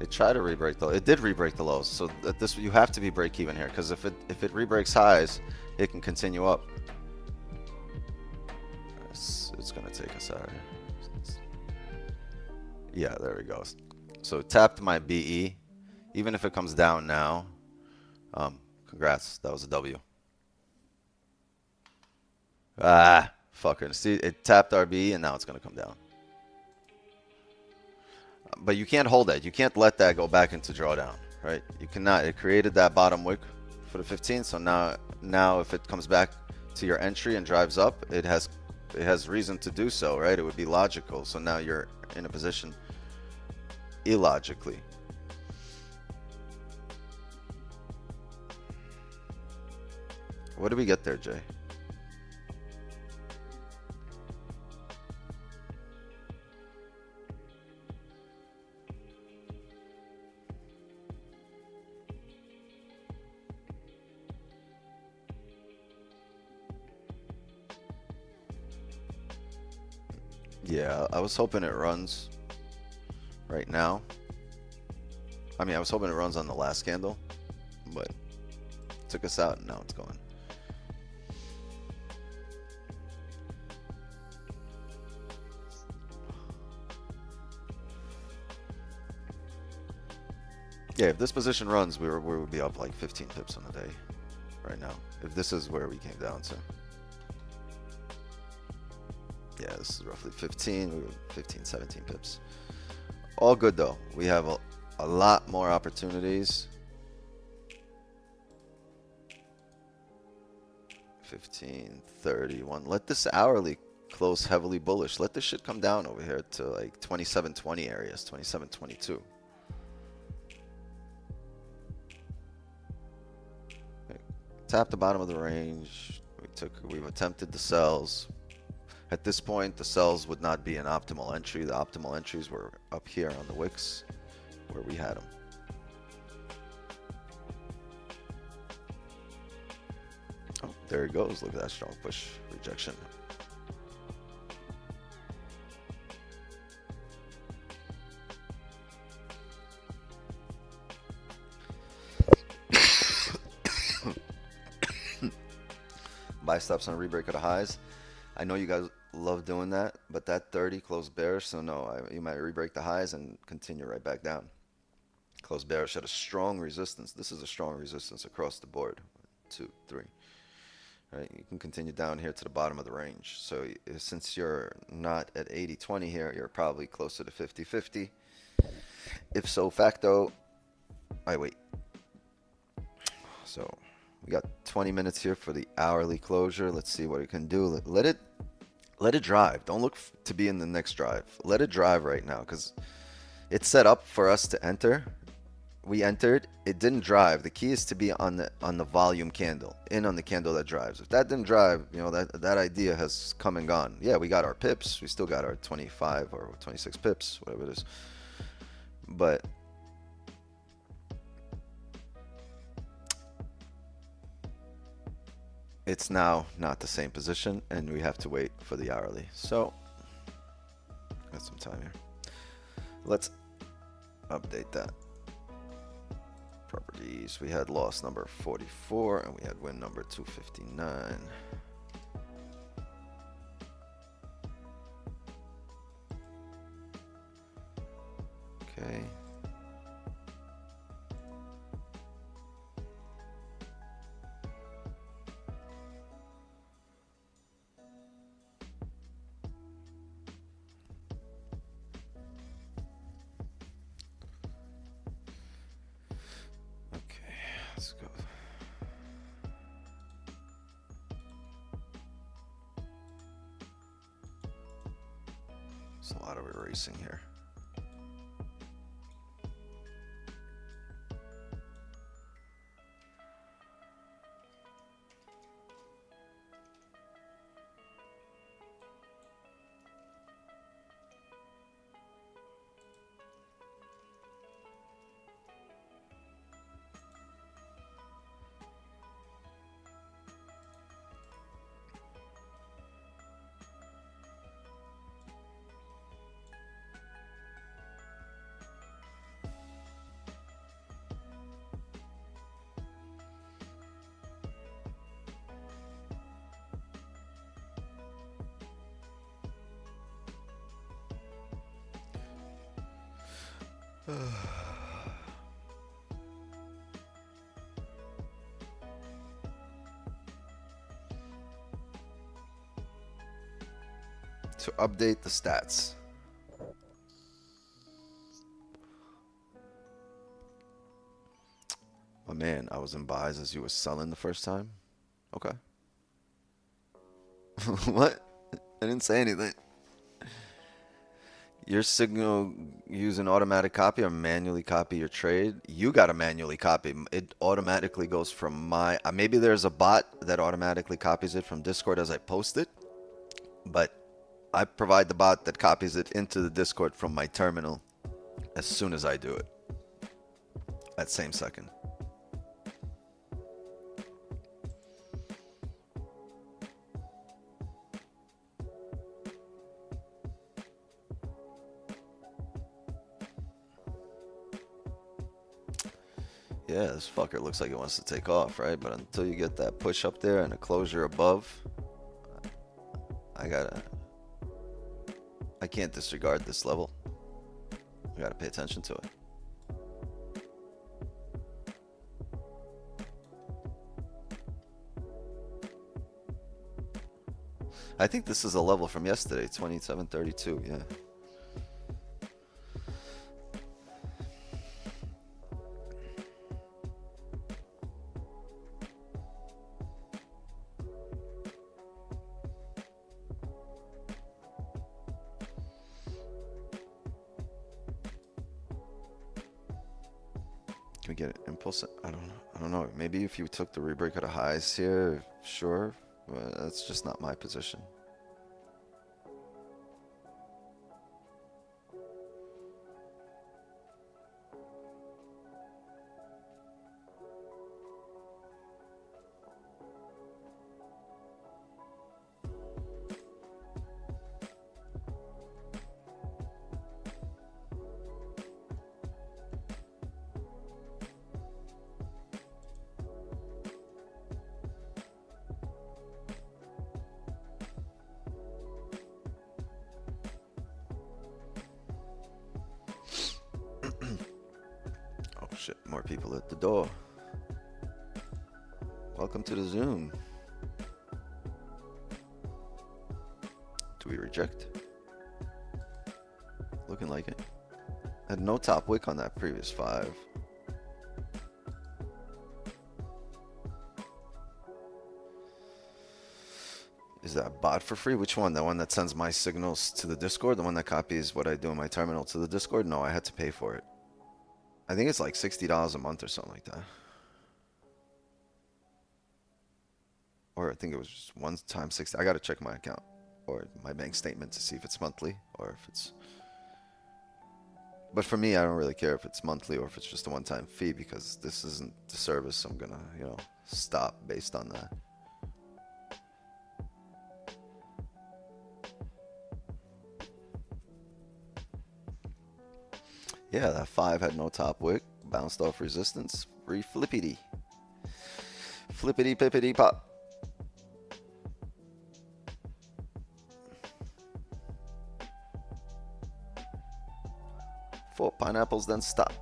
It tried to re-break the. It did re-break the lows. So that this you have to be break even here, because if it re-breaks highs, it can continue up. It's gonna take us out. Yeah, there we go. So tapped my BE. Even if it comes down now, congrats. That was a W. Ah, fucker. See, it tapped our BE and now it's gonna come down. But you can't hold that. You can't let that go back into drawdown, right? You cannot. It created that bottom wick for the 15. So now if it comes back to your entry and drives up, it has reason to do so, right? It would be logical. So now you're in a position illogically. What did we get there, Jay? Yeah, I was hoping it runs right now. I mean, I was hoping it runs on the last candle, but it took us out and now it's going. Yeah, if this position runs, we would be up like 15 pips on the day right now. If this is where we came down to. Yeah, this is roughly 15, we were 15, 17 pips. All good though. We have a lot more opportunities. 15, 31. Let this hourly close heavily bullish. Let this shit come down over here to like 27.20 areas, 27.22. Tap the bottom of the range. We've attempted the sells. At this point, the sells would not be an optimal entry. The optimal entries were up here on the wicks where we had them. Oh, there it goes. Look at that strong push rejection. Buy stops on rebreak of the highs. I know you guys love doing that, but that 30 closed bearish, so no, you might rebreak the highs and continue right back down. Closed bearish at a strong resistance. This is a strong resistance across the board. 1, 2, 3. Right, you can continue down here to the bottom of the range. So since you're not at 80-20 here, you're probably closer to 50-50. If so facto, I wait. So we got 20 minutes here for the hourly closure. Let's see what it can do. Let it drive. Don't look to be in the next drive. Let it drive right now because it's set up for us to enter. We entered. It didn't drive. The key is to be on the volume candle, in on the candle that drives. If that didn't drive, you know, that idea has come and gone. Yeah, we got our pips. We still got our 25 or 26 pips, whatever it is. But it's now not the same position, and we have to wait for the hourly. So, got some time here. Let's update that. Properties. We had loss number 44, and we had win number 259. Okay. Let's go. There's a lot of erasing here. To update the stats. man, I was in buys as you were selling the first time. Okay. What? I didn't say anything. Your signal use an automatic copy or manually copy your trade? You got to manually copy. It automatically goes from my, maybe there's a bot that automatically copies it from Discord as I post it, but I provide the bot that copies it into the Discord from my terminal as soon as I do it. That same second. Yeah, this fucker looks like it wants to take off, right? But until you get that push up there and a closure above, I can't disregard this level. I gotta pay attention to it. I think this is a level from yesterday, 27.32, yeah. Can we get an impulse? I don't know. Maybe if you took the rebreak of the highs here, sure. But that's just not my position. Shit, more people at the door. Welcome to the Zoom. Do we reject? Looking like it. Had no top wick on that previous 5. Is that bot for free? Which one? The one that sends my signals to the Discord? The one that copies what I do in my terminal to the Discord? No, I had to pay for it. I think it's like $60 a month or something like that. Or I think it was just one time 60. I got to check my account or my bank statement to see if it's monthly or if it's... But for me, I don't really care if it's monthly or if it's just a one-time fee because this isn't the service I'm going to, you know, stop based on that. Yeah, that 5 had no top wick, bounced off resistance, re-flippity. Flippity pippity pop. Four pineapples, then stop.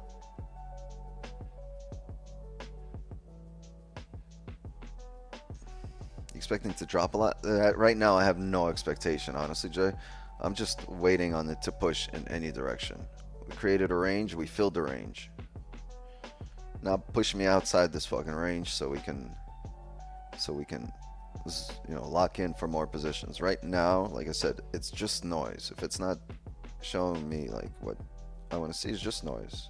Expecting to drop a lot? Right now, I have no expectation, honestly, Jay. I'm just waiting on it to push in any direction. We created a range, we filled the range. Now push me outside this fucking range so we can, you know, lock in for more positions. Right now, like I said, it's just noise. If it's not showing me like what I want to see, it's just noise.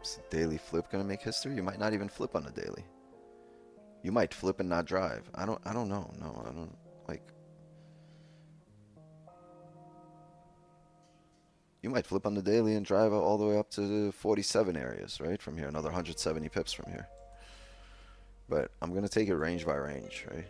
Is the daily flip gonna make history? You might not even flip on the daily. You might flip and not drive. I don't know. No, I don't like. You might flip on the daily and drive all the way up to the 47 areas, right? From here, another 170 pips from here. But I'm gonna take it range by range, right?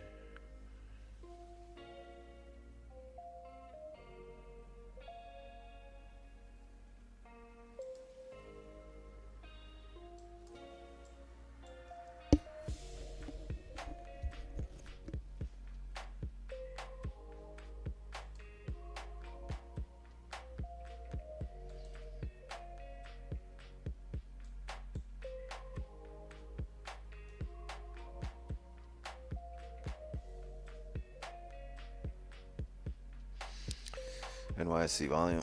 NYSE volume.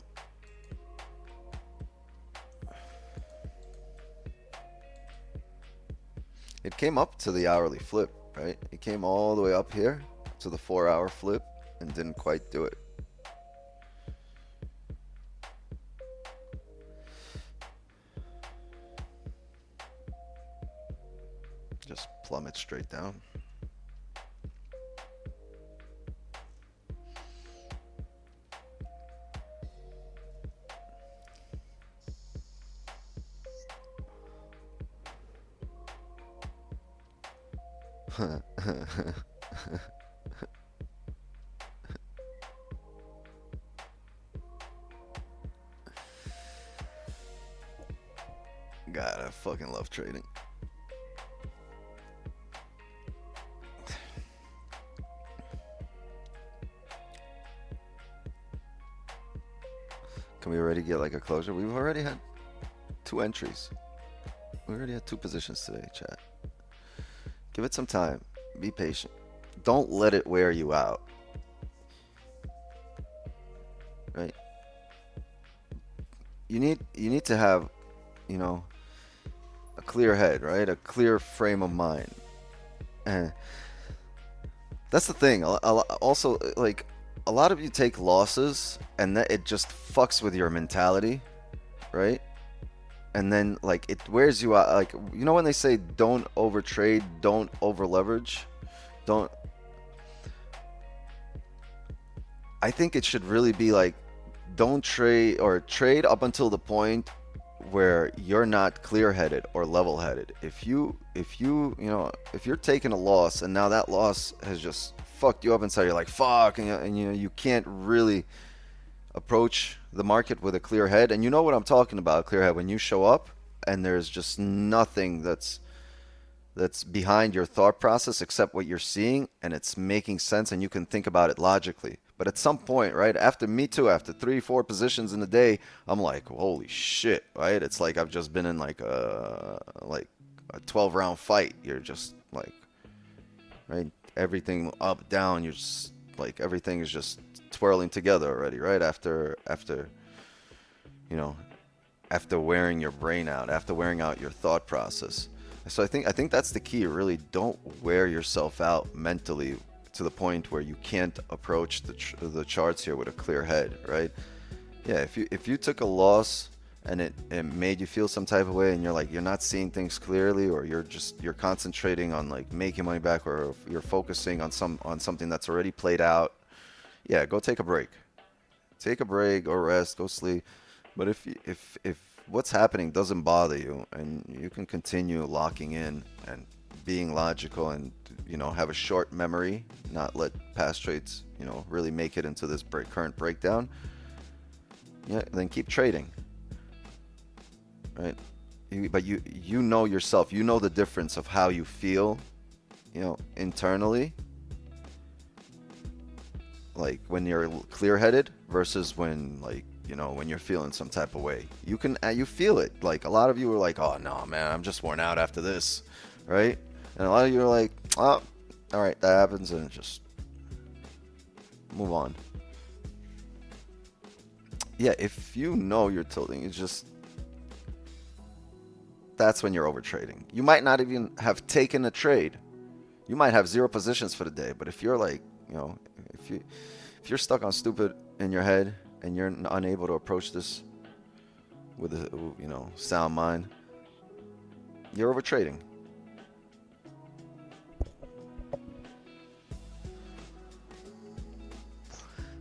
It came up to the hourly flip, right? It came all the way up here to the 4-hour flip and didn't quite do it. Just plummet straight down. God, I fucking love trading. Can we already get like a closure? We've already had 2 entries. We already had 2 positions today, chat. Give it some time. Be patient. Don't let it wear you out. Right? You need to have, you know, a clear head, right? A clear frame of mind. And that's the thing. Also, like, a lot of you take losses and that it just fucks with your mentality, right? And then like it wears you out. Like, you know when they say don't overtrade, don't over leverage, don't. I think it should really be like, don't trade, or trade up until the point where you're not clear-headed or level-headed. If you're taking a loss and now that loss has just fucked you up inside, you're like fuck, and you can't really approach the market with a clear head. And you know what I'm talking about, clear head, when you show up and there's just nothing that's behind your thought process except what you're seeing, and it's making sense and you can think about it logically. But at some point, right, after 3-4 positions in a day, I'm like, holy shit, right? It's like I've just been in like a 12-round fight. You're just like, right, everything up, down, you're just like, everything is just twirling together already, right? After wearing your brain out, after wearing out your thought process. So I think that's the key. Really, don't wear yourself out mentally to the point where you can't approach the charts here with a clear head, right? Yeah, if you took a loss and it made you feel some type of way, and you're not seeing things clearly, or you're concentrating on like making money back, or you're focusing on something that's already played out, yeah, go take a break. Take a break, go rest, go sleep. But if what's happening doesn't bother you, and you can continue locking in and being logical, and have a short memory, not let past trades really make it into this current breakdown, yeah, then keep trading, right? But you know yourself, you know the difference of how you feel internally, like when you're clear-headed versus when when you're feeling some type of way. You feel it. Like, a lot of you are like, oh no man, I'm just worn out after this, right? And a lot of you are like, oh, all right, that happens, and just move on. Yeah, if you know you're tilting, it's just, that's when you're over trading. You might not even have taken a trade. You might have 0 positions for the day, but if you're like, if you're stuck on stupid in your head and you're unable to approach this with a sound mind, you're over trading.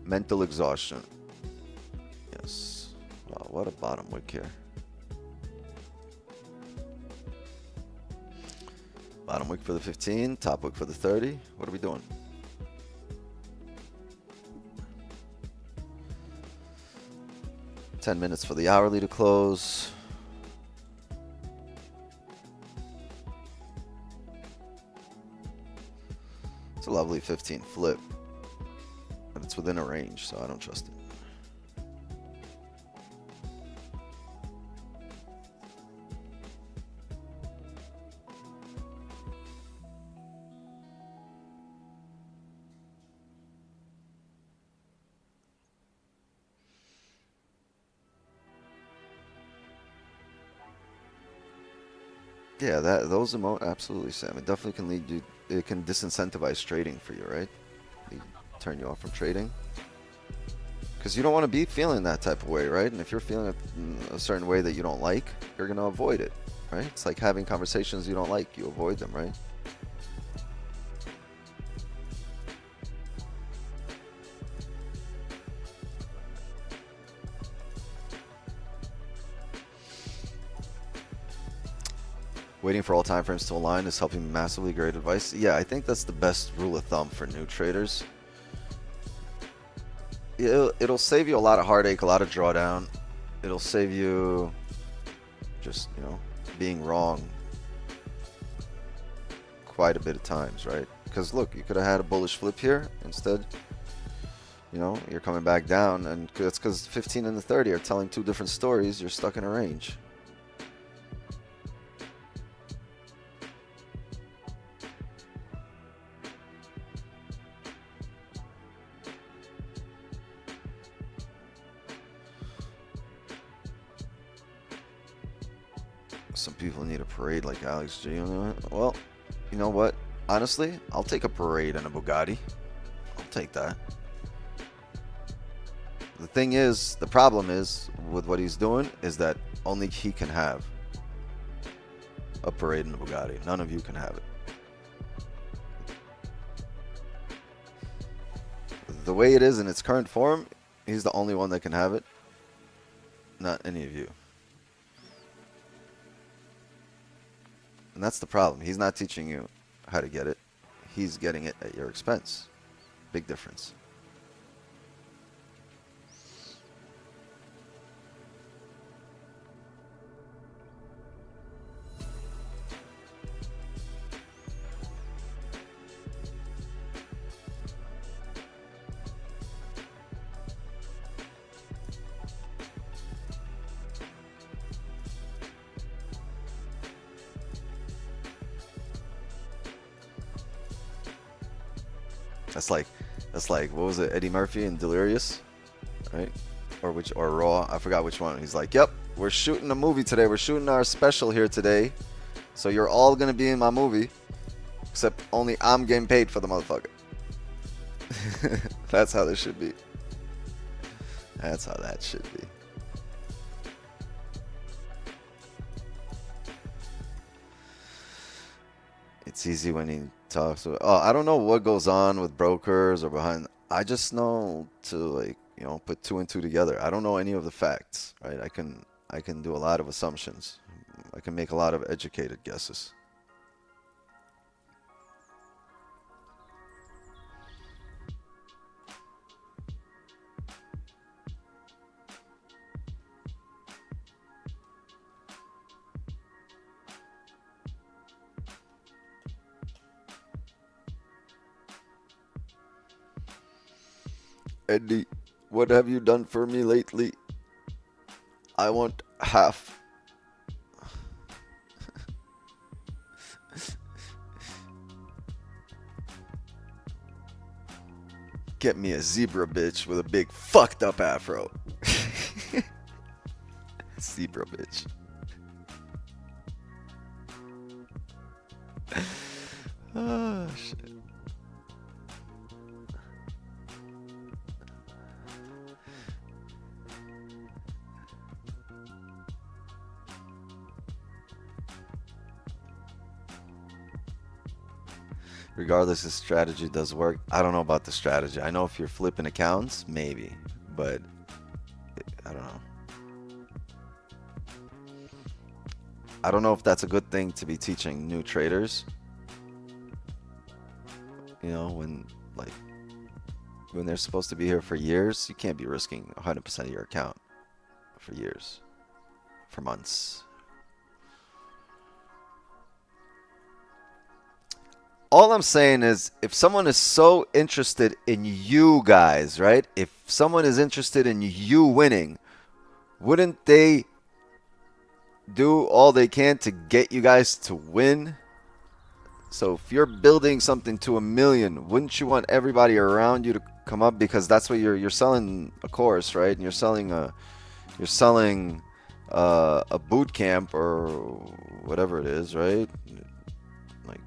Mental exhaustion. Yes. Wow, what a bottom wick here. Bottom wick for the 15, top wick for the 30. What are we doing? $10 minutes for the hourly to close. It's a lovely 15 flip, but it's within a range, so I don't trust it. Yeah, that those absolutely, Sam. It definitely can lead you. It can disincentivize trading for you, right? Turn you off from trading because you don't want to be feeling that type of way, right? And if you're feeling a certain way that you don't like, you're gonna avoid it, right? It's like having conversations you don't like. You avoid them, right? Waiting for all time frames to align is helping massively. Great advice. Yeah, I think that's the best rule of thumb for new traders. It'll save you a lot of heartache, a lot of drawdown. It'll save you just, being wrong quite a bit of times, right? Because look, you could have had a bullish flip here. Instead, you're coming back down, and it's because 15 and the 30 are telling two different stories. You're stuck in a range. Some people need a parade like Alex G. Well, you know what? Honestly, I'll take a parade and a Bugatti. I'll take that. The thing is, the problem is with what he's doing is that only he can have a parade and a Bugatti. None of you can have it. The way it is in its current form, he's the only one that can have it. Not any of you. And that's the problem. He's not teaching you how to get it. He's getting it at your expense. Big difference. That's like what was it, Eddie Murphy and Delirious, right? Or Raw, I forgot which one. He's like, yep, we're shooting a movie today. We're shooting our special here today. So you're all gonna be in my movie, except only I'm getting paid for the motherfucker. That's how this should be. That's how that should be. It's easy when he talks. Oh, I don't know what goes on with brokers or behind. I just know to put two and two together. I don't know any of the facts, right? I can do a lot of assumptions. I can make a lot of educated guesses. Eddie, what have you done for me lately? I want half. Get me a zebra bitch with a big fucked up afro. Zebra bitch. Oh, shit. Regardless, the strategy does work. I don't know about the strategy. I know if you're flipping accounts, maybe, but I don't know. I don't know if that's a good thing to be teaching new traders. When they're supposed to be here for years, you can't be risking 100% of your account for years, for months. All I'm saying is, if someone is so interested in you guys, right? If someone is interested in you winning, wouldn't they do all they can to get you guys to win? So if you're building something to 1 million, wouldn't you want everybody around you to come up? Because that's what you're selling a course, right? And you're selling a boot camp or whatever it is, right? Like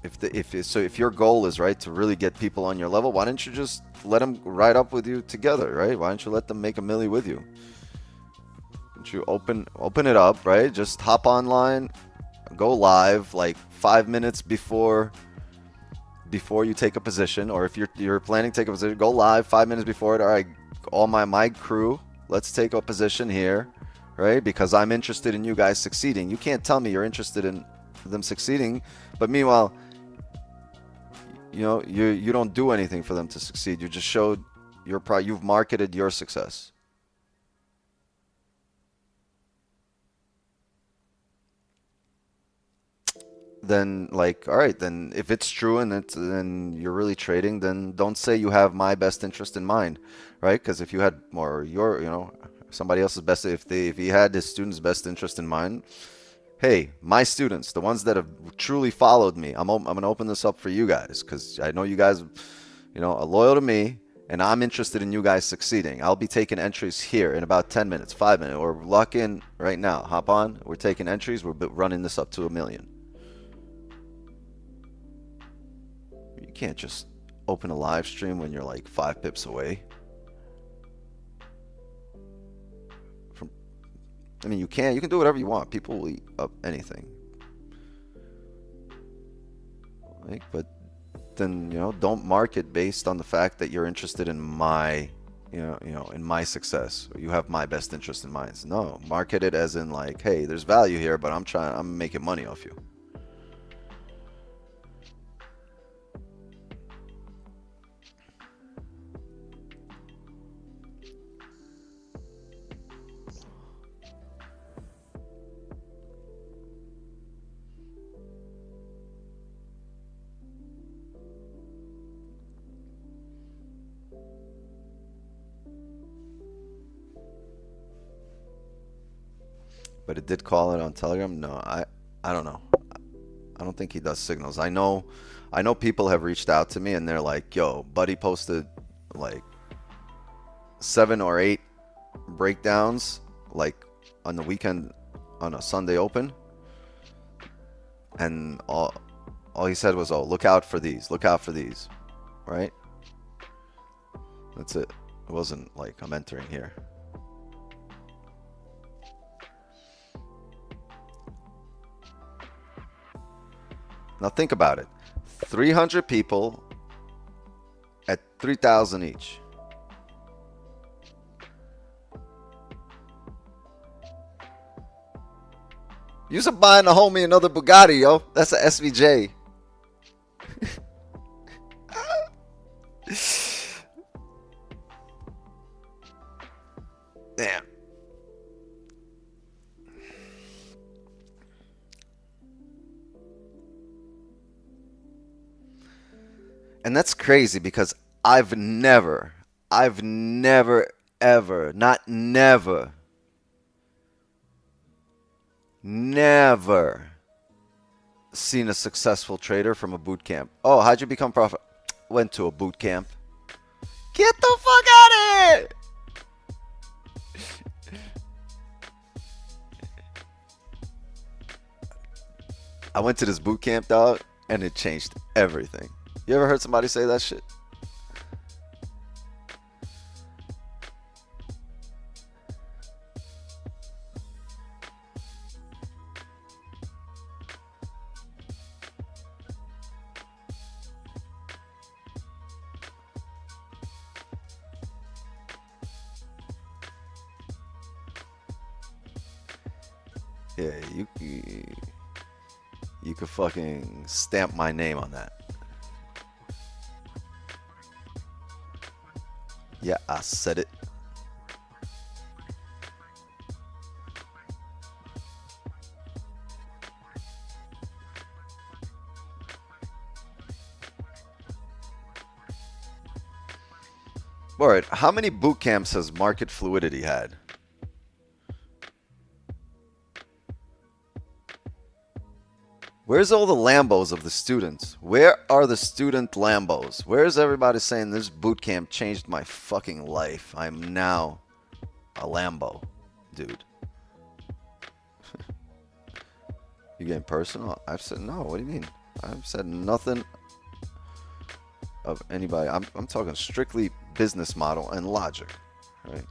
if your goal is right to really get people on your level, why don't you just let them ride up with you together, right? Why don't you let them make a milli with you? Don't you open it up, right? Just hop online, go live like 5 minutes before you take a position, or if you're planning to take a position, go live 5 minutes before it. All right, all my crew, let's take a position here, right? Because I'm interested in you guys succeeding. You can't tell me you're interested in them succeeding, but meanwhile, you know, you don't do anything for them to succeed. You just showed you've marketed your success. Then like, all right, then if it's true and then you're really trading, then don't say you have my best interest in mind, right? Because if you had more your, you know, somebody else's best, if he had his students' best interest in mind, hey, my students, the ones that have truly followed me, I'm gonna open this up for you guys because I know you guys, you know, are loyal to me, and I'm interested in you guys succeeding. I'll be taking entries here in about 10 minutes, 5 minutes, or lock in right now. Hop on. We're taking entries. We're running this up to 1,000,000. You can't just open a live stream when you're like 5 pips away. I mean, you can do whatever you want. People will eat up anything. Like, but then, you know, don't market based on the fact that you're interested in my, in my success, or you have my best interest in mind. No, market it as in like, hey, there's value here, but I'm making money off you. But it did call it on Telegram. No, I don't know. I don't think he does signals. I know people have reached out to me and they're like, yo, buddy posted like 7 or 8 breakdowns like on the weekend on a Sunday open, and all he said was, oh, look out for these, right? That's it. It wasn't like I'm entering here. Now think about it. 300 people at 3,000 each. You're buying a homie another Bugatti, yo. That's a SVJ. Damn. And that's crazy because I've never, ever, not never, never seen a successful trader from a boot camp. Oh, how'd you become profit? Went to a boot camp. Get the fuck out of here! I went to this boot camp, dog, and it changed everything. You ever heard somebody say that shit? Yeah, you could fucking stamp my name on that. Yeah, I said it. Alright, how many boot camps has Market Fluidity had? Where's all the Lambos of the students? Where are the student Lambos? Where's everybody saying this boot camp changed my fucking life? I'm now A Lambo, dude. You getting personal? I've said no. What do you mean? I've said nothing of anybody. I'm talking strictly business model and logic, right?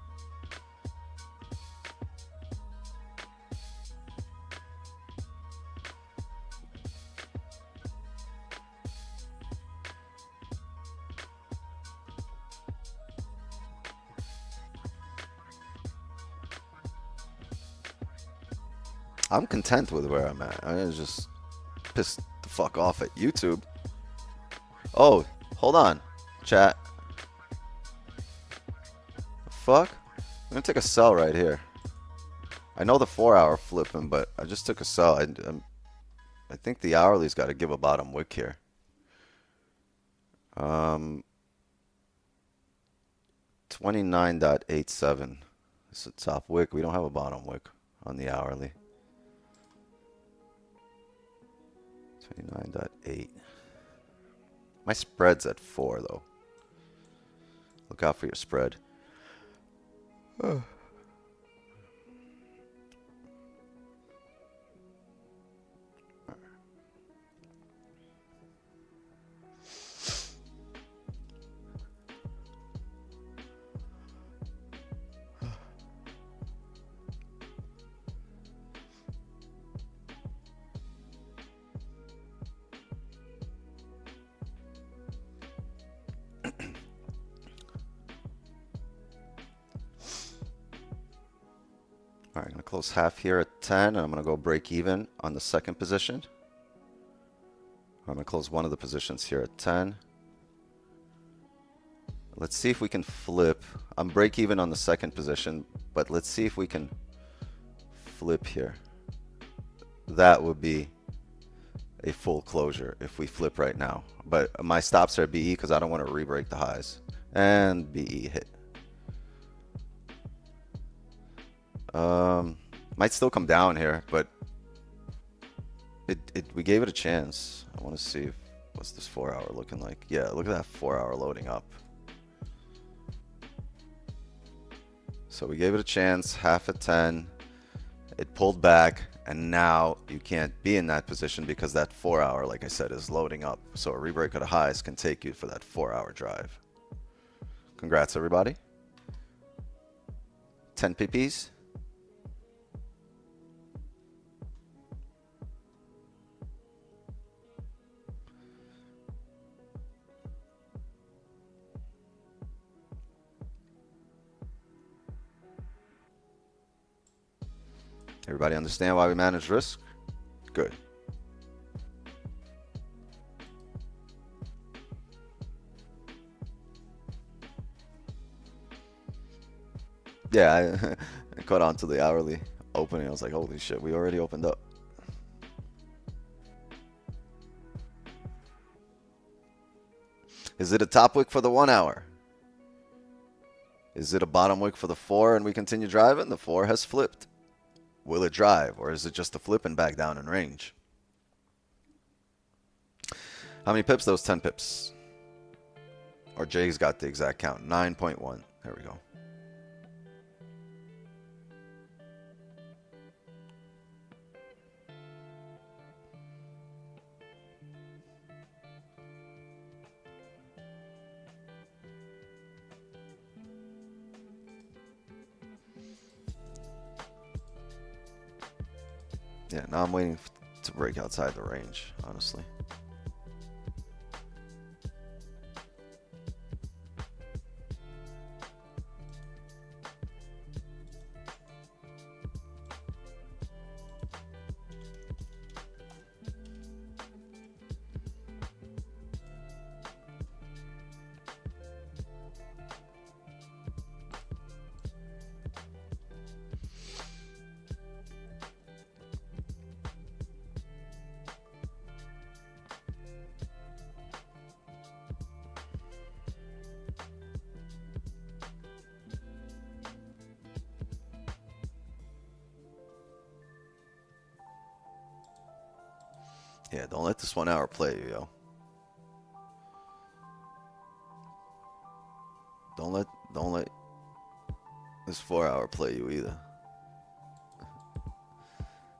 I'm content with where I'm at. I was just pissed the fuck off at YouTube. Oh, hold on, chat. Fuck? I'm gonna take a sell right here. I know the 4-hour flipping, but I just took a sell. I think the hourly's got to give a bottom wick here. 29.87. It's a top wick. We don't have a bottom wick on the hourly. 29.8. My spread's at 4 though. Look out for your spread. All right, I'm going to close half here at 10, and I'm going to go break even on the second position. I'm going to close one of the positions here at 10. Let's see if we can flip. I'm break even on the second position, but let's see if we can flip here. That would be a full closure if we flip right now. But my stops are BE because I don't want to re-break the highs. And BE hit. Might still come down here, but we gave it a chance. I want to see what's this 4-hour looking like. Yeah, look at that 4-hour loading up. So we gave it a chance, half at 10. It pulled back, and now you can't be in that position because that 4-hour, like I said, is loading up. So a rebreak of the highs can take you for that 4-hour drive. Congrats, everybody. 10 PPs. Everybody understand why we manage risk? Good. Yeah, I caught on to the hourly opening. I was like, holy shit, we already opened up. Is it a top wick for the 1 hour? Is it a bottom wick for the 4 and we continue driving? The 4 has flipped. Will it drive, or is it just a flip and back down in range? How many pips? Those 10 pips. Or Jay's got the exact count. 9.1. There we go. Yeah, now I'm waiting to break outside the range, honestly. Yeah, don't let this 1 hour play you, yo. Don't let this 4-hour play you either.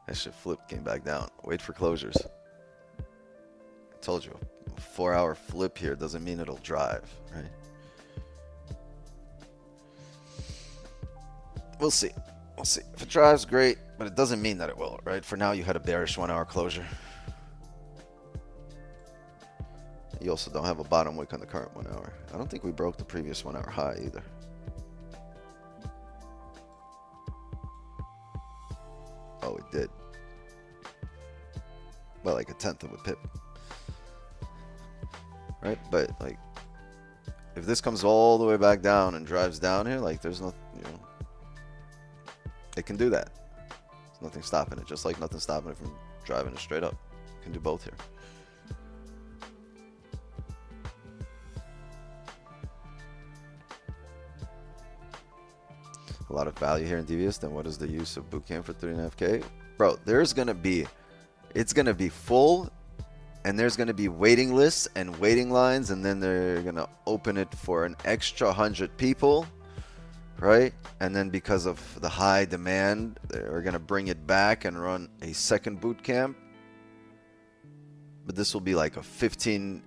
That shit flipped, came back down. Wait for closures. I told you, a 4-hour flip here doesn't mean it'll drive, right? We'll see. We'll see. If it drives, great, but it doesn't mean that it will, right? For now, you had a bearish 1-hour closure. You also don't have a bottom wick on the current 1 hour. I don't think we broke the previous 1-hour high either. Oh, it did. Well, like 1/10 of a pip. Right? But, like, if this comes all the way back down and drives down here, like, there's no, you know, it can do that. There's nothing stopping it. Just like nothing stopping it from driving it straight up. It can do both here. A lot of value here in devious. Then what is the use of bootcamp for 3.5K? Bro, there's gonna be, it's gonna be full, and there's gonna be waiting lists and waiting lines, and then they're gonna open it for an extra 100 people, right? And then because of the high demand, they're gonna bring it back and run a second bootcamp. But this will be like a 15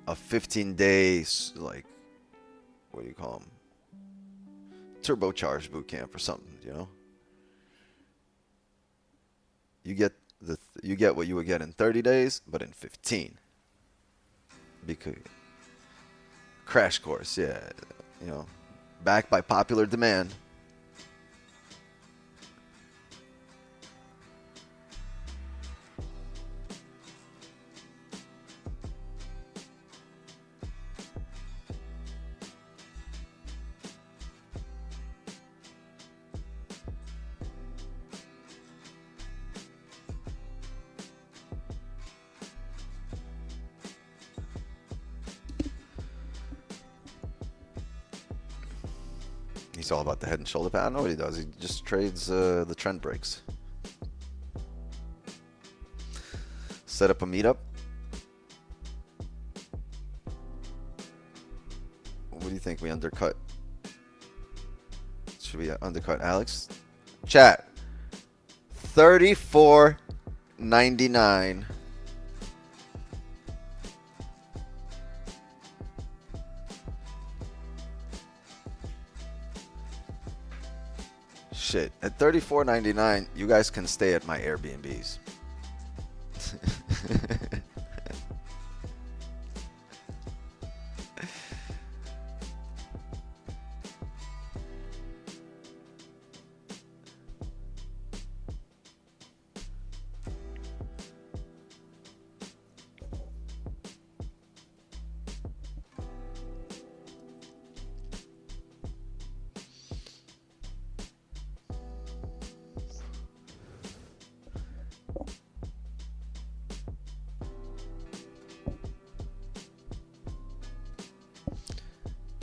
days, like, what do you call them? Turbocharged boot camp or something, you know. You get what you would get in 30 days, but in 15. Because crash course, yeah, you know, backed by popular demand. He's all about the head and shoulder pattern. I don't know what he does. He just trades the trend breaks. Set up a meetup. What do you think? We undercut? Should we undercut Alex? Chat. 34.99. Shit, at $34.99, you guys can stay at my Airbnbs.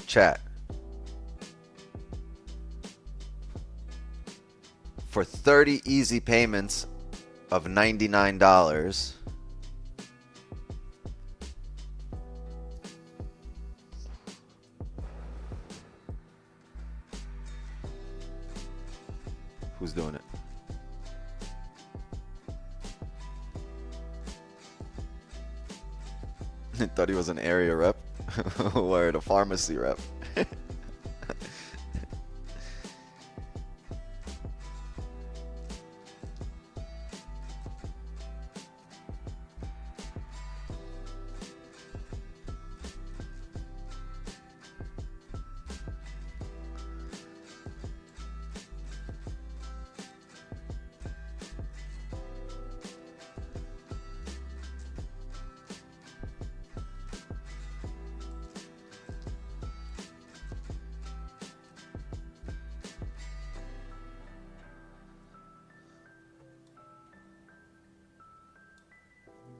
Chat. For 30 easy payments of $99, who's doing it? I thought he was an area rep or a pharmacy rep.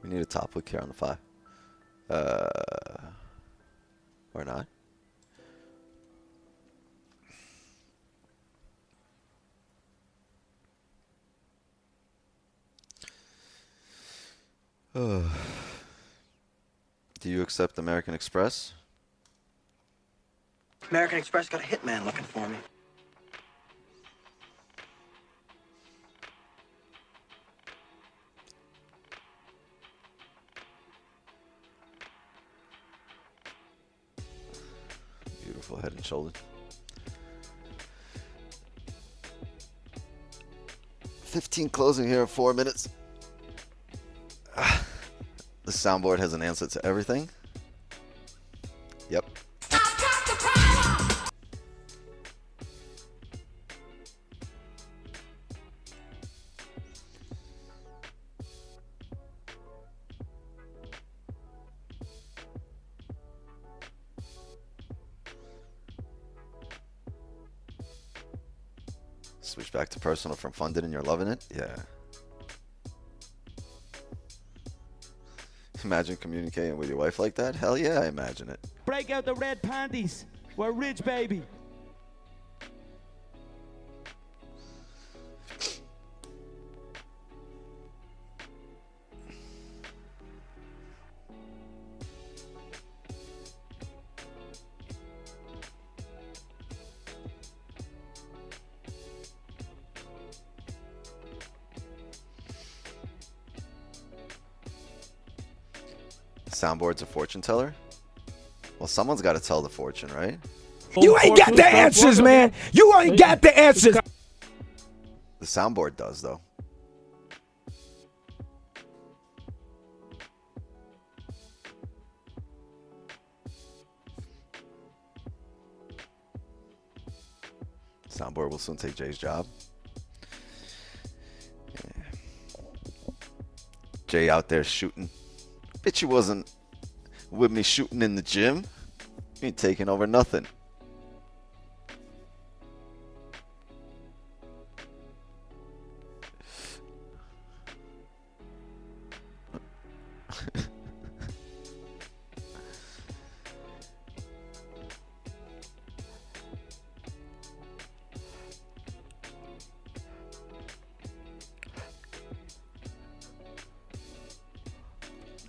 We need a top wick here on the 5. Or not. Do you accept American Express? American Express got a hitman looking for me. Beautiful head and shoulder. 15 closing here in 4 minutes. The soundboard has an answer to everything. Yep. Switch back to personal from funded and you're loving it? Yeah. Imagine communicating with your wife like that? Hell yeah, I imagine it. Break out the red panties. We're rich, baby. Soundboard's a fortune teller? Well, someone's got to tell the fortune, right? You ain't got the answers, man. You ain't got the answers. The soundboard does, though. Soundboard will soon take Jay's job. Yeah. Jay out there shooting. Bitch, you wasn't with me shooting in the gym. You ain't taking over nothing.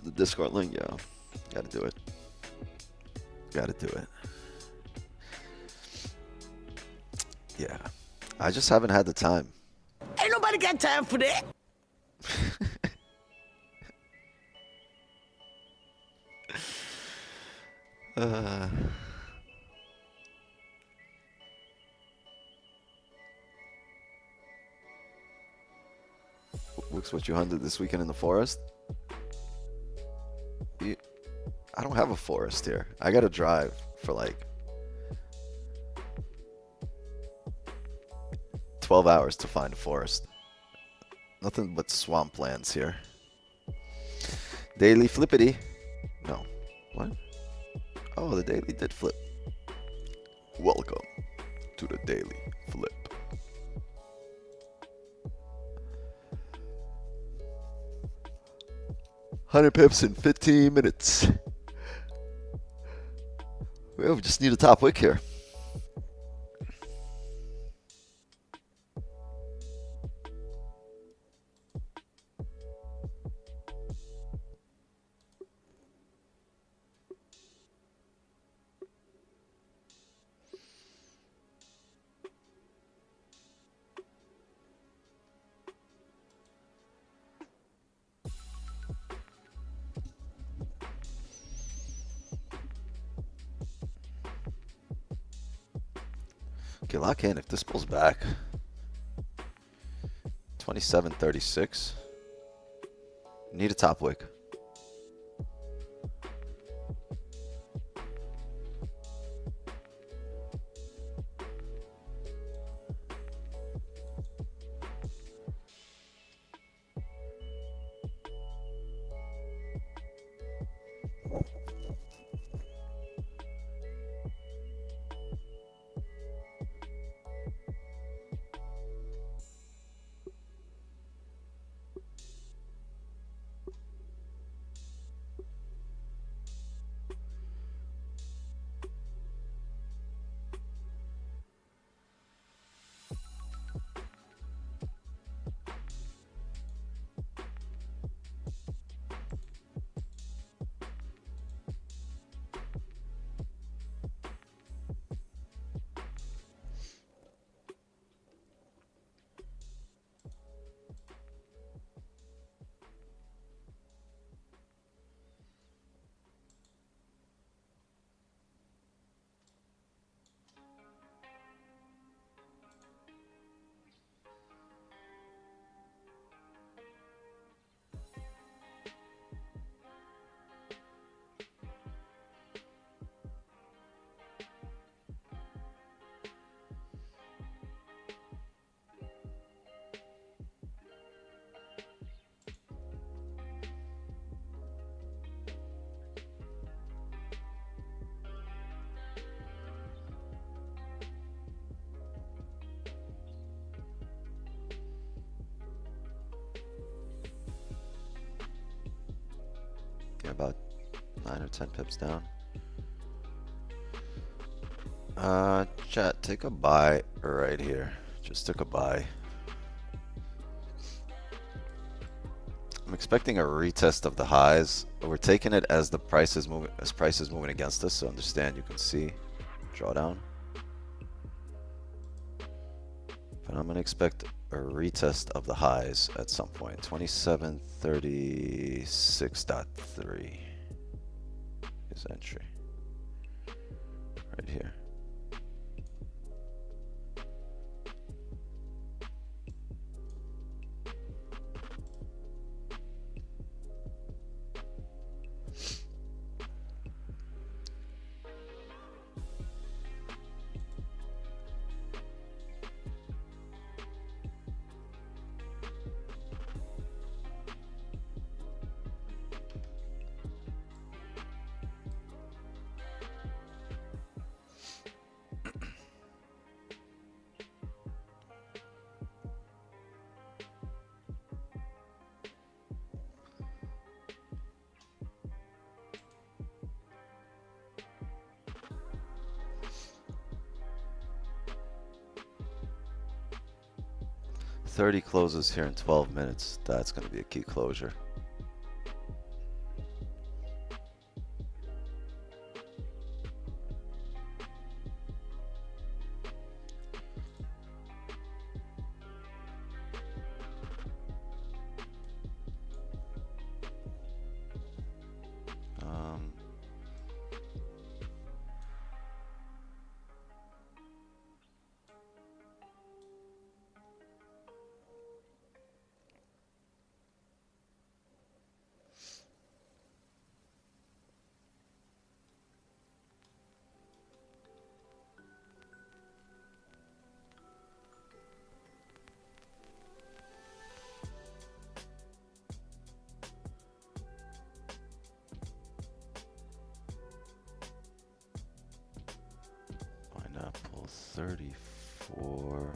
The Discord link, yeah. Gotta do it. Gotta do it. Yeah. I just haven't had the time. Ain't nobody got time for that. Looks what you hunted this weekend in the forest? I don't have a forest here. I gotta drive for like 12 hours to find a forest. Nothing but swamplands here. Daily flippity. No. What? Oh, the daily did flip. Welcome to the daily flip. $100 in 15 minutes. Well, we just need a top wick here. Okay, lock in if this pulls back. 27.36. Need a top wick. Yeah, about 9 or 10 pips down. Chat, take a buy right here. Just took a buy. I'm expecting a retest of the highs, but we're taking it as the price is moving, against us. So understand, you can see drawdown. But I'm gonna expect a retest of the highs at some point. 2736.3 is entry right here. $30 closes here in 12 minutes. That's going to be a key closure. Pineapple 34.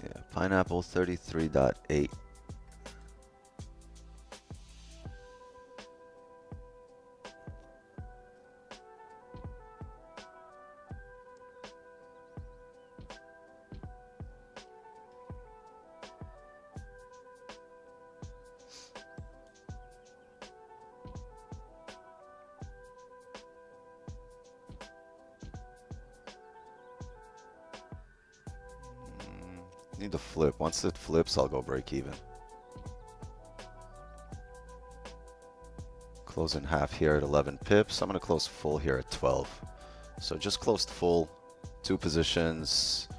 Yeah, pineapple 33.8. Need to flip. Once it flips, I'll go break even. Close in half here at 11 pips. I'm going to close full here at 12. So just closed full. Two positions,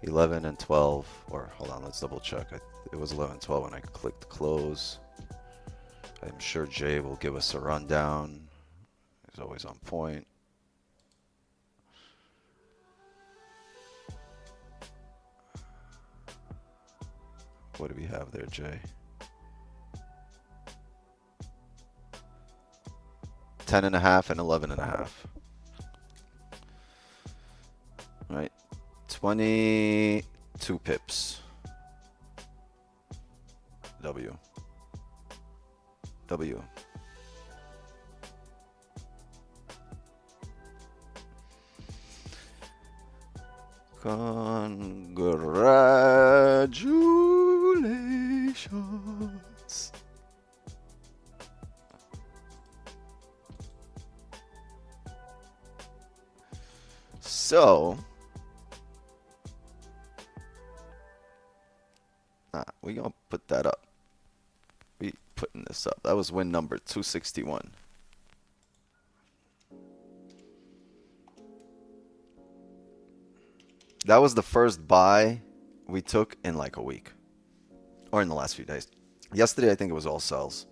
11 and 12. Or hold on, let's double check. It was 11 12 when I clicked close. I'm sure Jay will give us a rundown. He's always on point. What do we have there, Jay? 10.5 and 11.5. Right, 22 pips. W. Congratulations. So, we gonna put that up. We putting this up. That was win number 261. That was the first buy we took in like a week. Or in the last few days. Yesterday, I think it was all sells.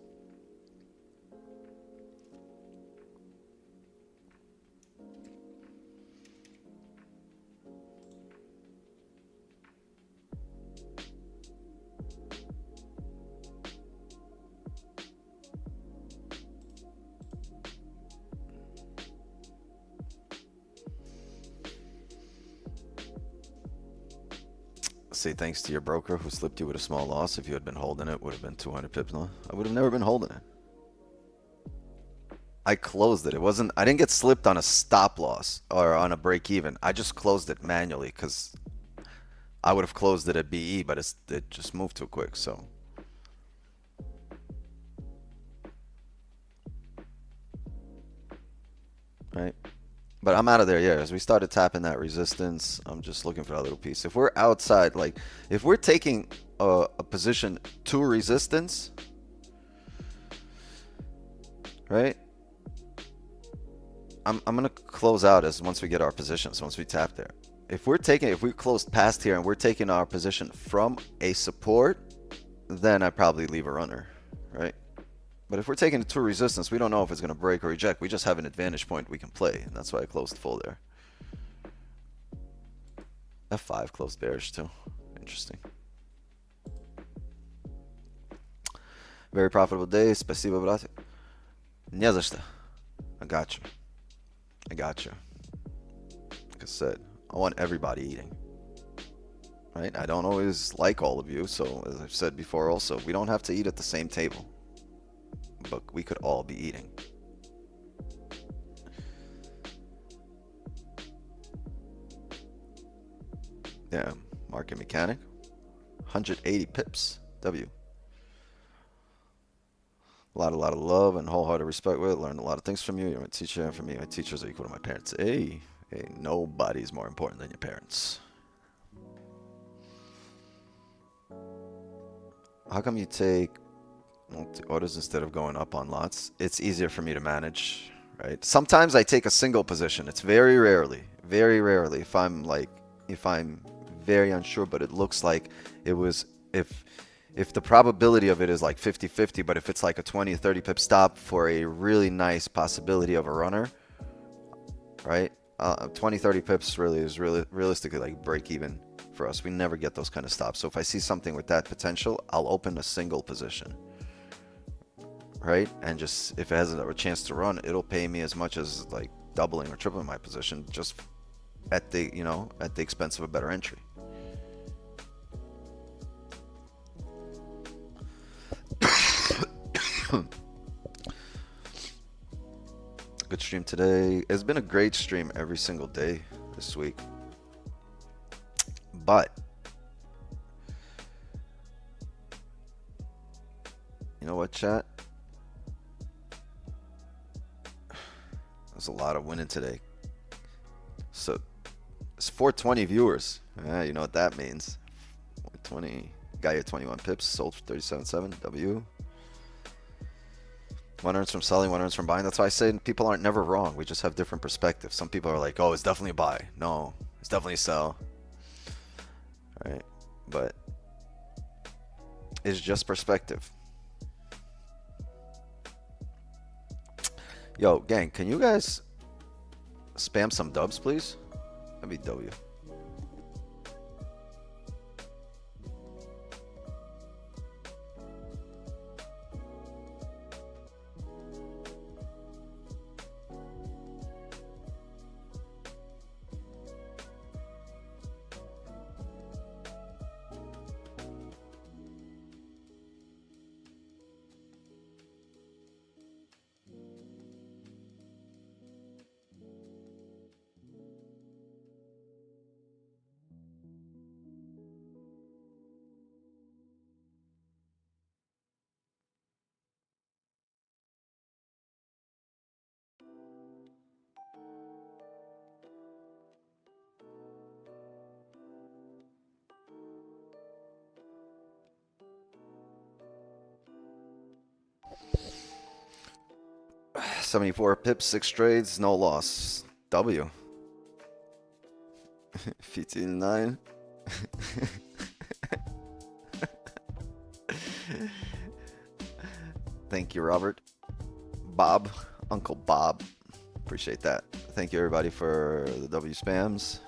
say thanks to your broker who slipped you with a small loss. If you had been holding it, would have been 200 pips. No, I would have never been holding it. I closed it. It wasn't, I didn't get slipped on a stop loss or on a break even. I just closed it manually because I would have closed it at BE, but it just moved too quick. So right. But I'm out of there, yeah. As we started tapping that resistance, I'm just looking for that little piece. If we're outside, like, if we're taking a position to resistance, right? I'm gonna close out as once we get our positions, once we tap there. If we closed past here and we're taking our position from a support, then I probably leave a runner, right? But if we're taking it to resistance, we don't know if it's going to break or reject. We just have an advantage point we can play, and that's why I closed full there. F5 closed bearish too. Interesting. Very profitable day. Спасибо, брат. Не за что. I got you. I got you. Like I said, I want everybody eating. Right? I don't always like all of you, so as I've said before also, we don't have to eat at the same table. But we could all be eating. Yeah, market mechanic. 180 pips. W. A lot of love and wholehearted respect with it. Learned a lot of things from you. You're my teacher, and for me, my teachers are equal to my parents. Hey, nobody's more important than your parents. How come you take orders instead of going up on lots? It's easier for me to manage, right? Sometimes I take a single position. It's very rarely if I'm very unsure, but it looks like it was, if the probability of it is like 50-50, but if it's like a 20-30 pip stop for a really nice possibility of a runner, right? 20-30 pips really is realistically like break even for us. We never get those kind of stops. So if I see something with that potential, I'll open a single position. Right? And just if it has a chance to run, it'll pay me as much as like doubling or tripling my position just at the, you know, at the expense of a better entry. Good stream today. It's been a great stream every single day this week. But you know what, chat? There's a lot of winning today. So it's 420 viewers. Yeah, you know what that means. 420. Got your 21 pips. Sold for 37.7. W. One earns from selling, one earns from buying. That's why I say people aren't never wrong. We just have different perspectives. Some people are like, oh, it's definitely a buy. No, it's definitely a sell. All right. But it's just perspective. Yo, gang, can you guys spam some dubs, please? That'd be W. $74 pips, 6 trades, no loss. W. 15.9. Thank you, Robert. Bob. Uncle Bob. Appreciate that. Thank you, everybody, for the W spams.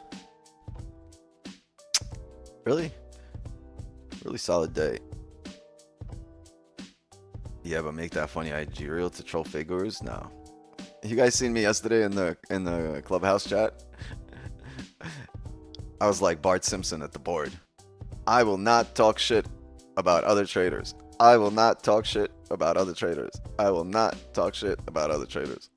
Really solid day. Yeah, but make that funny IG reel to troll fake gurus? No. You guys seen me yesterday in the clubhouse chat? I was like Bart Simpson at the board. I will not talk shit about other traders. I will not talk shit about other traders. I will not talk shit about other traders.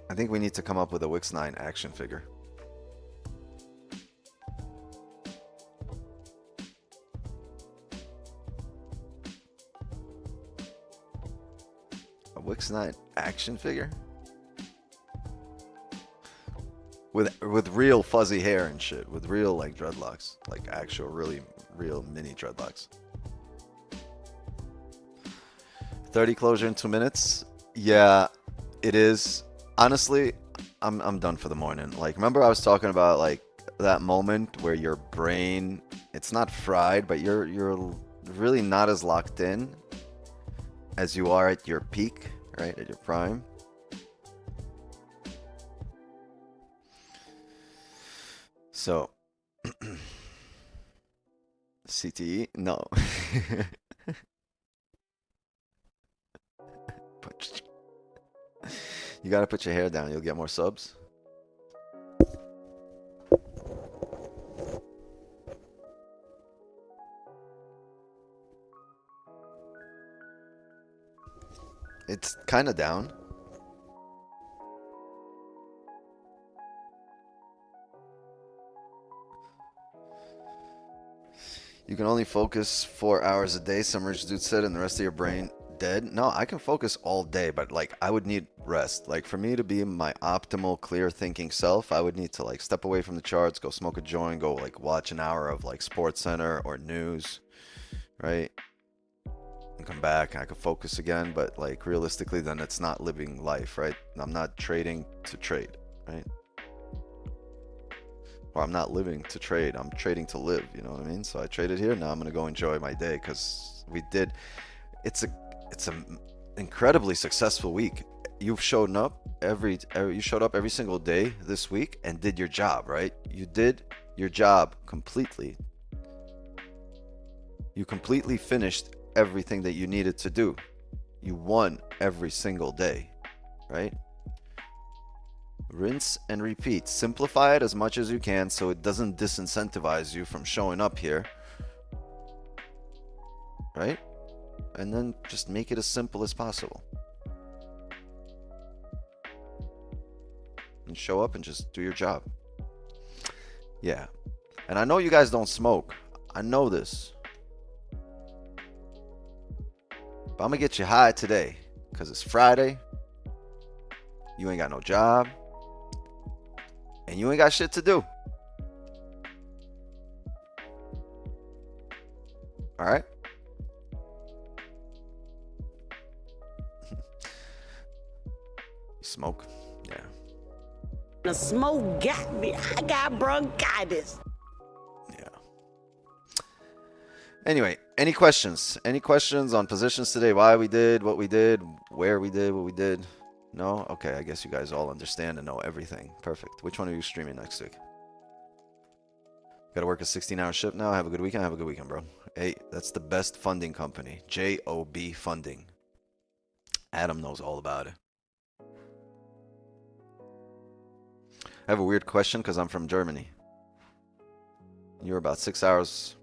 I think we need to come up with a Wix 9 action figure. A Wix 9 action figure? With real fuzzy hair and shit. With real like dreadlocks. Like actual really real mini dreadlocks. 30 closure in 2 minutes? Yeah, it is. Honestly, I'm done for the morning. Like, remember I was talking about like that moment where your brain, it's not fried, but you're really not as locked in as you are at your peak, right? At your prime. So CTE? No. You gotta put your hair down, you'll get more subs. It's kind of down. You can only focus 4 hours a day, some rich dude said, and the rest of your brain dead. No, I can focus all day, but like I would need rest. Like for me to be my optimal clear thinking self, I would need to like step away from the charts, go smoke a joint, go like watch an hour of like Sports Center or news, right? And come back and I could focus again. But like realistically, then it's not living life, right? I'm not trading to trade, right? Or I'm not living to trade, I'm trading to live, you know what I mean? So I traded here, now I'm gonna go enjoy my day because we did. It's an incredibly successful week. You've shown up you showed up every single day this week and did your job, right? You did your job completely. You completely finished everything that you needed to do. You won every single day, right? Rinse and repeat. Simplify it as much as you can so it doesn't disincentivize you from showing up here, right? And then just make it as simple as possible. And show up and just do your job. Yeah. And I know you guys don't smoke. I know this. But I'm gonna get you high today because it's Friday. You ain't got no job. And you ain't got shit to do. All right? Smoke? Yeah. The smoke got me. I got bronchitis. Yeah. Anyway, any questions? Any questions on positions today? Why we did what we did, where we did what we did? No? Okay, I guess you guys all understand and know everything. Perfect. Which one are you streaming next week? Gotta work a 16-hour shift now. Have a good weekend. Have a good weekend, bro. Hey, that's the best funding company. JOB Funding. Adam knows all about it. I have a weird question because I'm from Germany. You're about 6 hours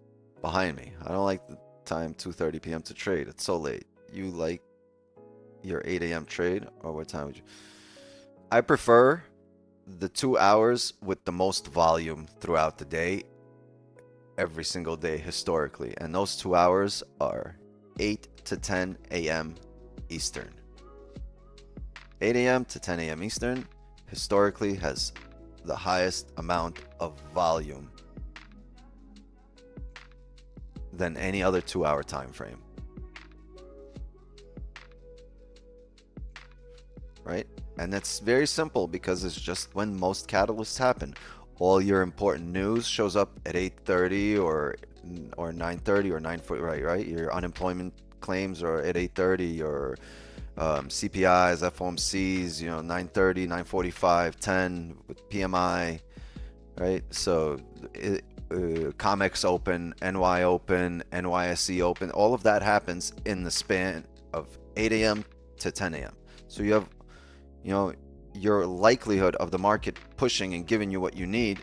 behind me. I don't like the time 2:30 p.m. to trade. It's so late. You like your 8 a.m. trade, or what time would you? I prefer the 2 hours with the most volume throughout the day, every single day historically. And those 2 hours are 8 to 10 a.m. Eastern. 8 a.m. to 10 a.m. Eastern historically has the highest amount of volume than any other 2 hour time frame. Right? And that's very simple because it's just when most catalysts happen. All your important news shows up at 8:30 or 9:30 or 9:40, right? Your unemployment claims are at 8:30, or CPIs, FOMCs, you know, 930, 945, 10 with PMI, right? So COMEX open, NY open, NYSE open, all of that happens in the span of 8 a.m. to 10 a.m. So you have, you know, your likelihood of the market pushing and giving you what you need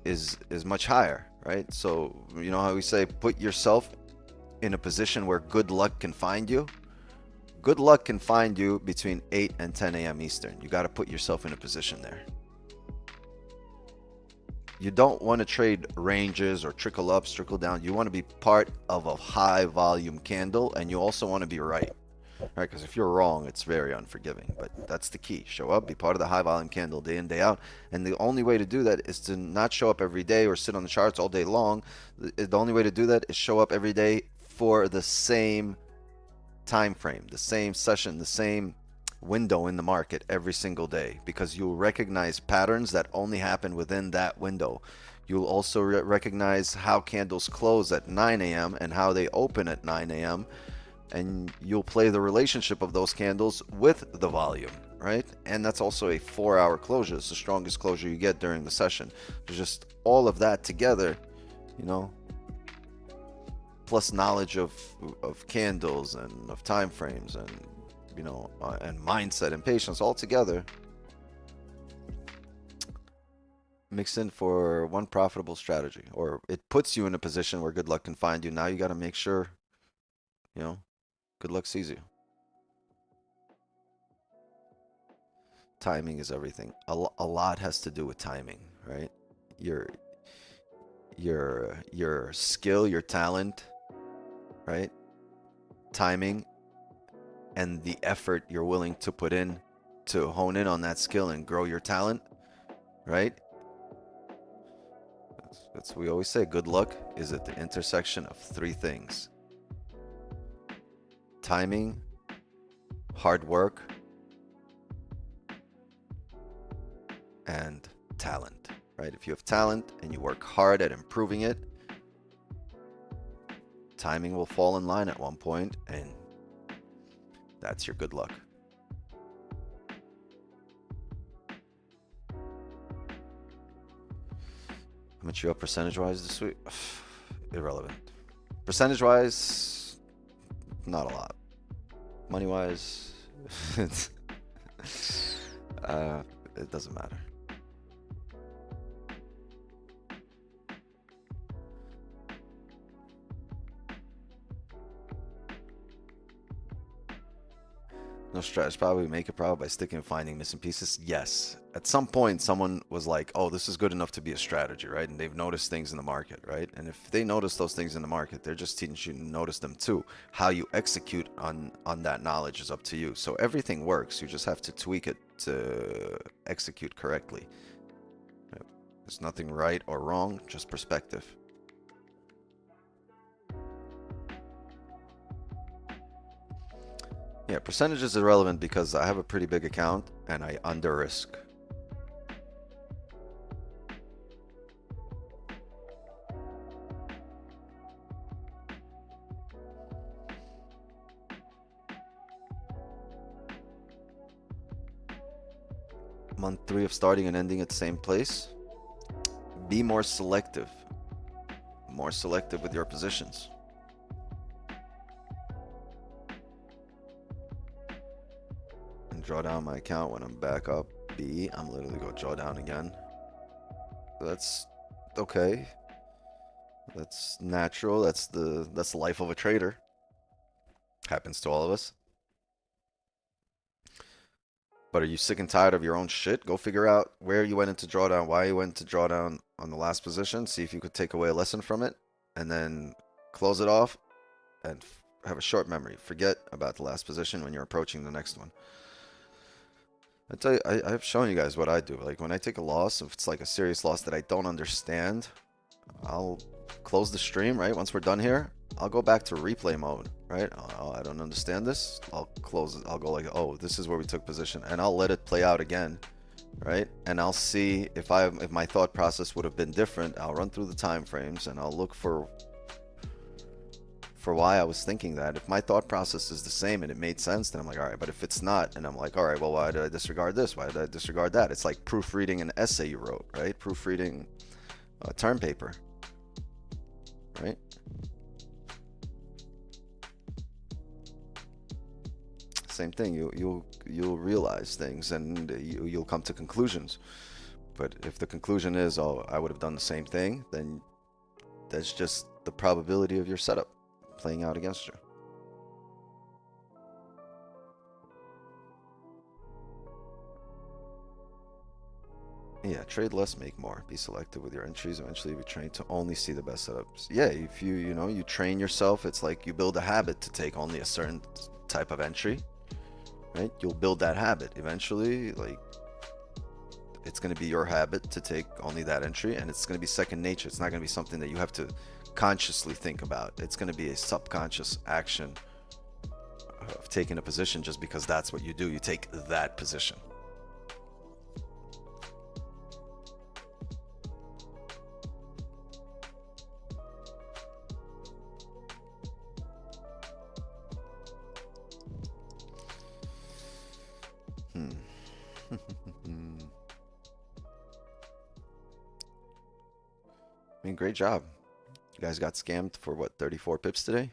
is much higher, right? So you know how we say, put yourself in a position where good luck can find you. Good luck can find you between 8 and 10 a.m. Eastern. You got to put yourself in a position there. You don't want to trade ranges or trickle ups, trickle down. You want to be part of a high volume candle, and you also want to be right, right? Because if you're wrong, it's very unforgiving. But that's the key. Show up, be part of the high volume candle day in, day out. And the only way to do that is to not show up every day or sit on the charts all day long. The only way to do that is show up every day for the same time frame, the same session, the same window in the market every single day, because you'll recognize patterns that only happen within that window. You'll also recognize how candles close at 9 a.m. and how they open at 9 a.m. and you'll play the relationship of those candles with the volume, right? And that's also a 4-hour closure. It's the strongest closure you get during the session. There's just all of that together, you know, plus knowledge of candles and of time frames and, you know, and mindset and patience all together mixed in for one profitable strategy, or it puts you in a position where good luck can find you. Now you got to make sure, you know, good luck sees you. Timing is everything. A lot has to do with timing, right? Your skill, your talent, right? Timing and the effort you're willing to put in to hone in on that skill and grow your talent, right? That's we always say, good luck is at the intersection of 3 things: timing, hard work, and talent, right? If you have talent and you work hard at improving it, timing will fall in line at one point, and that's your good luck. How much you up percentage-wise this week? Irrelevant. Percentage-wise, not a lot. Money-wise, it doesn't matter. No stress. Probably make it probably by sticking and finding missing pieces. Yes. At some point, someone was like, oh, this is good enough to be a strategy, right? And they've noticed things in the market, right? And if they notice those things in the market, they're just teaching you to notice them too. How you execute on that knowledge is up to you. So everything works. You just have to tweak it to execute correctly. There's nothing right or wrong, just perspective. Yeah, percentage is irrelevant because I have a pretty big account and I under risk. Month 3 of starting and ending at the same place. Be more selective. More selective with your positions. Draw down my account when I'm back up B. I'm literally going to draw down again. That's okay. That's natural. That's the life of a trader. Happens to all of us. But are you sick and tired of your own shit? Go figure out where you went into drawdown, why you went to drawdown on the last position. See if you could take away a lesson from it, and then close it off and have a short memory. Forget about the last position when you're approaching the next one. I tell you, I've shown you guys what I do. Like when I take a loss, if it's like a serious loss that I don't understand, I'll close the stream, right? Once we're done here, I'll go back to replay mode, right? Oh, I don't understand this. I'll close it. I'll go like, oh, this is where we took position, and I'll let it play out again, right? And I'll see if my thought process would have been different. I'll run through the time frames and I'll look for for why I was thinking that. If my thought process is the same and it made sense, then I'm like, all right. But if it's not, and I'm like, all right, well, why did I disregard this? Why did I disregard that? It's like proofreading an essay you wrote, right? Proofreading a term paper, right? Same thing. You'll realize things, and you'll come to conclusions. But if the conclusion is, oh, I would have done the same thing, then that's just the probability of your setup playing out against you. Yeah, trade less, make more. Be selective with your entries. Eventually, you'll be trained to only see the best setups. Yeah, if you train yourself, it's like you build a habit to take only a certain type of entry, right? You'll build that habit. Eventually, like, it's going to be your habit to take only that entry, and it's going to be second nature. It's not going to be something that you have to consciously think about. It's going to be a subconscious action of taking a position just because that's what you do. You take that position. I mean, great job. You guys got scammed for what, 34 pips today?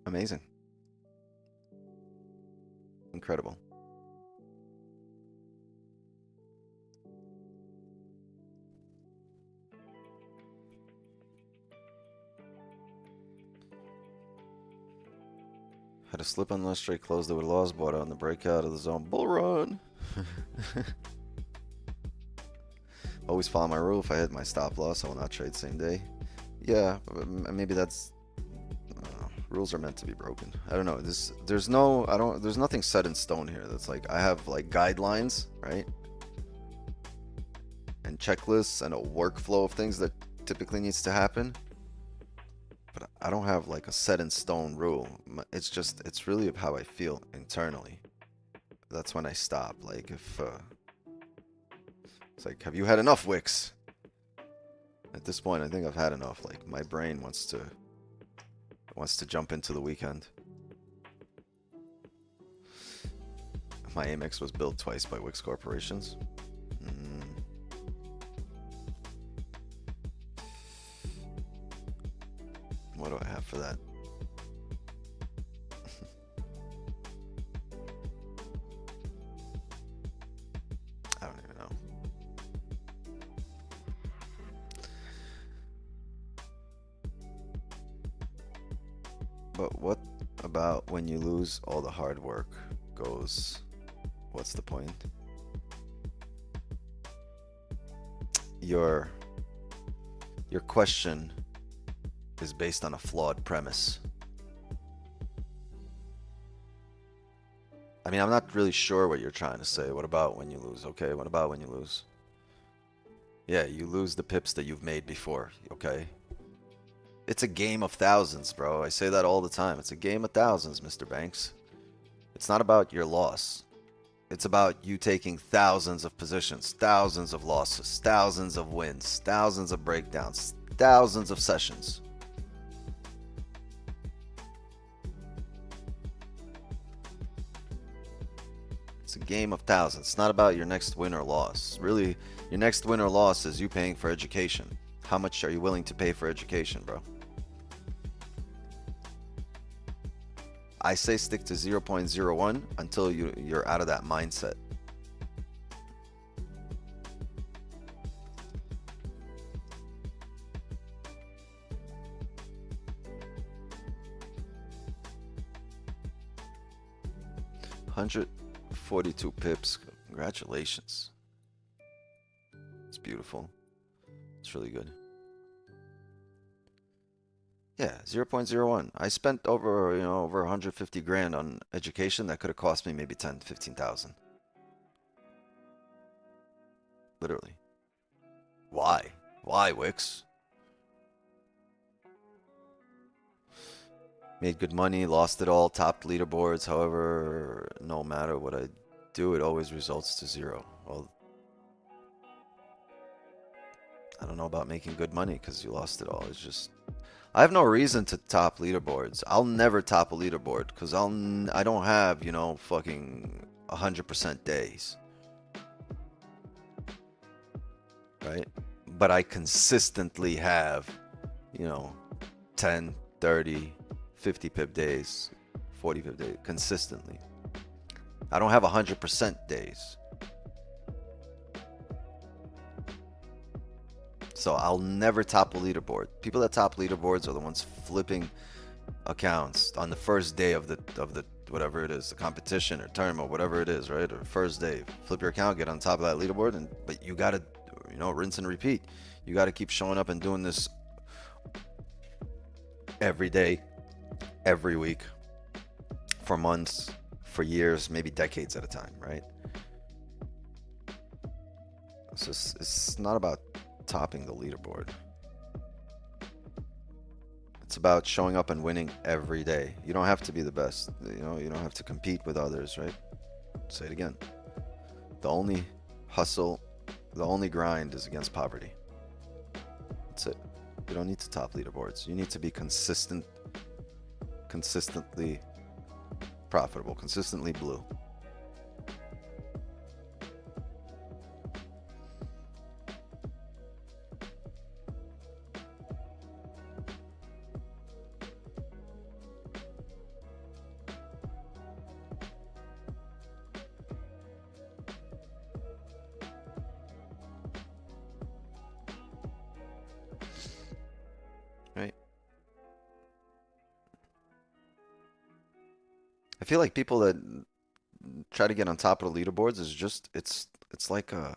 Amazing. Incredible. Had a slip on the straight close that would have lost, bought out on the breakout of the zone. Bull run. Always follow my rule. If I hit my stop loss, I will not trade same day. Yeah, maybe that's rules are meant to be broken. I don't know. There's nothing set in stone here. That's like, I have like guidelines, right? And checklists and a workflow of things that typically needs to happen. But I don't have like a set in stone rule. It's really of how I feel internally. That's when I stop. Like if it's like, have you had enough, Wix? At this point, I think I've had enough. Like my brain wants to jump into the weekend. My Amex was built twice by Wix corporations. What do I have for that? I don't even know. But what about when you lose, all the hard work goes? What's the point? Your question is based on a flawed premise. I mean, I'm not really sure what you're trying to say. What about when you lose? Okay, what about when you lose? Yeah, you lose the pips that you've made before, okay? It's a game of thousands, bro. I say that all the time. It's a game of thousands, Mr. Banks. It's not about your loss. It's about you taking thousands of positions, thousands of losses, thousands of wins, thousands of breakdowns, thousands of sessions. It's a game of thousands. It's not about your next win or loss. Really, your next win or loss is you paying for education. How much are you willing to pay for education, bro? I say stick to 0.01 until you're out of that mindset. $142 pips. Congratulations. It's beautiful. It's really good. Yeah, 0.01. I spent over 150 grand on education that could have cost me maybe 10, 15,000. Literally. Why? Why, Wix? Made good money, lost it all, topped leaderboards. However, no matter what I do, it always results to zero. Well, I don't know about making good money because you lost it all. It's just I have no reason to top leaderboards. I'll never top a leaderboard because I don't have, you know, fucking 100% days. Right? But I consistently have, you know, 10, 30, 50 pip days, 40 pip days consistently. I don't have 100% days. So I'll never top a leaderboard. People that top leaderboards are the ones flipping accounts on the first day of the whatever it is, the competition or tournament, whatever it is, right? Or first day, flip your account, get on top of that leaderboard, and but you gotta, you know, rinse and repeat. You gotta keep showing up and doing this every day, every week, for months, for years, maybe decades at a time, right? It's not about topping the leaderboard. It's about showing up and winning every day. You don't have to be the best. You know, you don't have to compete with others, right? Say it again. The only hustle, the only grind is against poverty. That's it. You don't need to top leaderboards. You need to be consistent, consistently profitable, consistently blue. Right? I feel like people that try to get on top of the leaderboards is just it's like a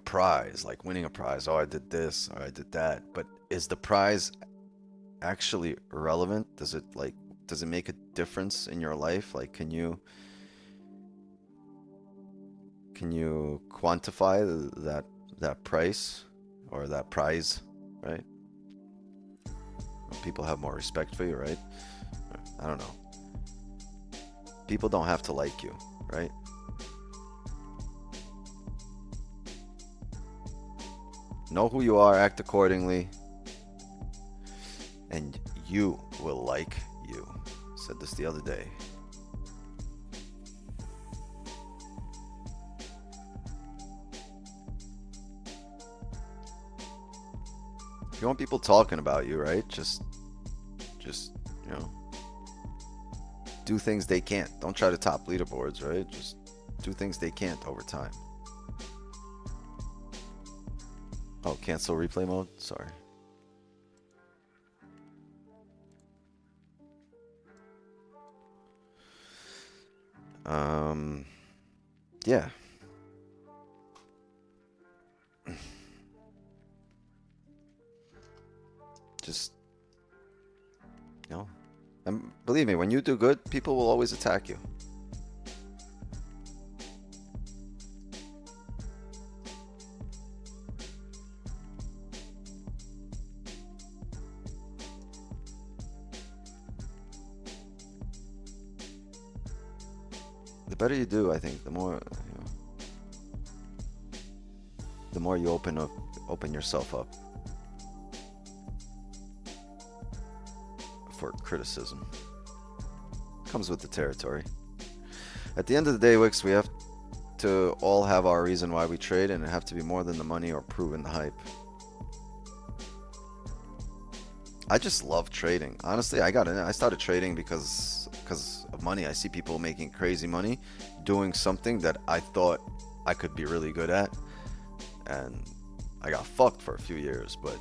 prize, like winning a prize. Oh, I did this, or I did that. But is the prize actually relevant? Does it make a difference in your life? Like, can you quantify that price or that prize, right? People have more respect for you, right? I don't know. People don't have to like you, right? Know who you are, act accordingly, and you will like you. Said this the other day. If you want people talking about you, right? Just you know, do things they can't. Don't try to top leaderboards, right? Just do things they can't over time. Oh, cancel replay mode? Sorry. Yeah. Just, you know, and believe me, when you do good, people will always attack you. The better you do, I think, the more, you know, the more you open yourself up for criticism. Comes with the territory. At the end of the day, Wix, we have to all have our reason why we trade, and it have to be more than the money or proving the hype. I just love trading. Honestly, I started trading because of money. I see people making crazy money doing something that I thought I could be really good at, and I got fucked for a few years, but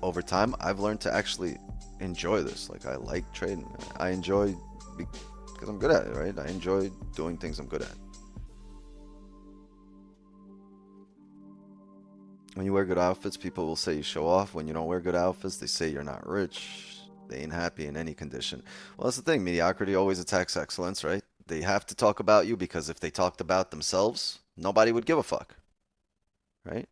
over time I've learned to actually enjoy this. Like, I like trading. I enjoy because I'm good at it, right? I enjoy doing things I'm good at. When you wear good outfits, people will say you show off. When you don't wear good outfits, they say you're not rich. They ain't happy in any condition. Well, that's the thing. Mediocrity always attacks excellence, right? They have to talk about you because if they talked about themselves, nobody would give a fuck, right?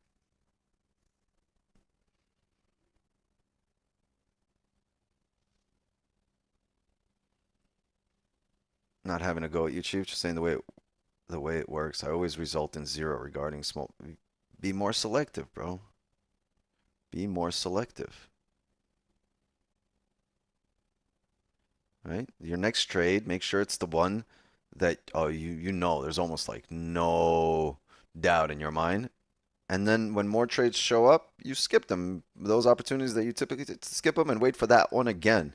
Not having a go at you, Chief. Just saying the way it works. I always result in zero regarding Be more selective, bro. Be more selective. Right? Your next trade, make sure it's the one that you know there's almost like no doubt in your mind. And then when more trades show up, you skip them. Those opportunities that you typically skip them and wait for that one again.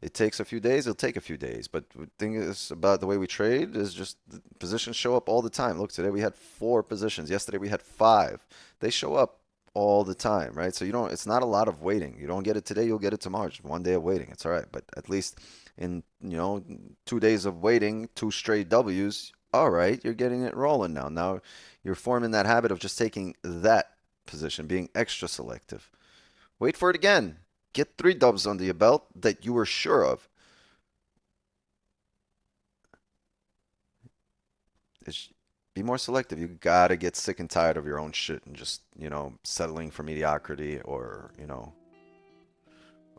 It takes a few days, it'll take a few days. But the thing is about the way we trade is just the positions show up all the time. Look, today we had 4 positions. Yesterday we had 5. They show up all the time, right? So it's not a lot of waiting. You don't get it today, you'll get it tomorrow. Just 1 day of waiting. It's all right. But at least in, 2 days of waiting, 2 straight W's, all right, you're getting it rolling now. Now you're forming that habit of just taking that position, being extra selective. Wait for it again. Get 3 dubs under your belt that you were sure of. Be more selective. You gotta get sick and tired of your own shit and just, settling for mediocrity or,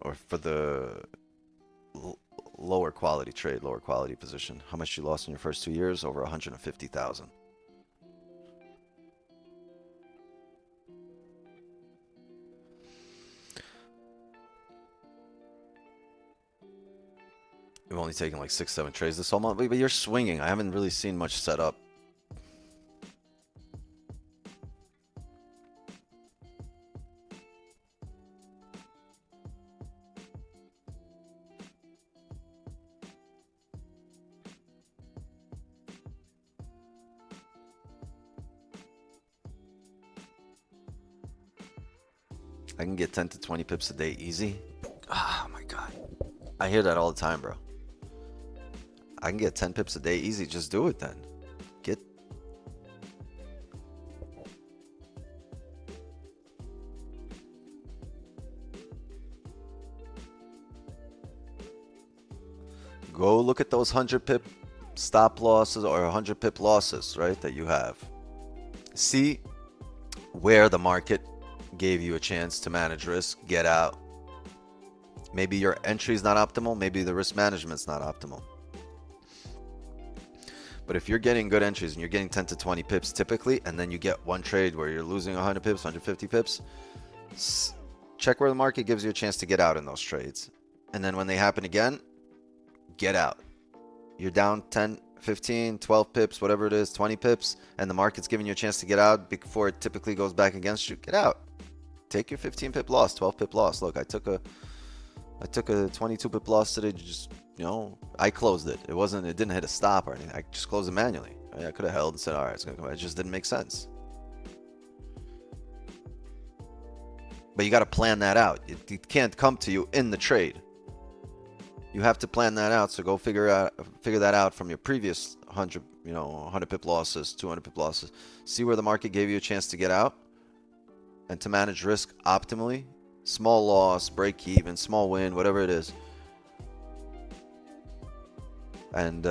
or for the lower quality trade, lower quality position. How much you lost in your first 2 years? Over 150,000. You've only taken like 6, 7 trades this whole month, but you're swinging. I haven't really seen much set up. I can get 10 to 20 pips a day easy. Oh my God. I hear that all the time, bro. I can get 10 pips a day easy. Just do it then. Go look at those 100 pip stop losses or 100 pip losses, right, that you have. See where the market gave you a chance to manage risk, get out. Maybe your entry is not optimal. Maybe the risk management's not optimal. But if you're getting good entries and you're getting 10 to 20 pips typically, and then you get one trade where you're losing 100 pips, 150 pips, check where the market gives you a chance to get out in those trades. And then when they happen again, get out. You're down 10, 15, 12 pips, whatever it is, 20 pips, and the market's giving you a chance to get out before it typically goes back against you. Get out. Take your 15 pip loss, 12 pip loss. Look, I took a 22 pip loss today. Just, I closed it. It didn't hit a stop or anything. I just closed it manually. I could have held and said, all right, it's gonna come. It just didn't make sense. But you got to plan that out. It can't come to you in the trade. You have to plan that out. So go figure that out from your previous 100 pip losses, 200 pip losses. See where the market gave you a chance to get out and to manage risk optimally. Small loss, break even, small win, whatever it is. And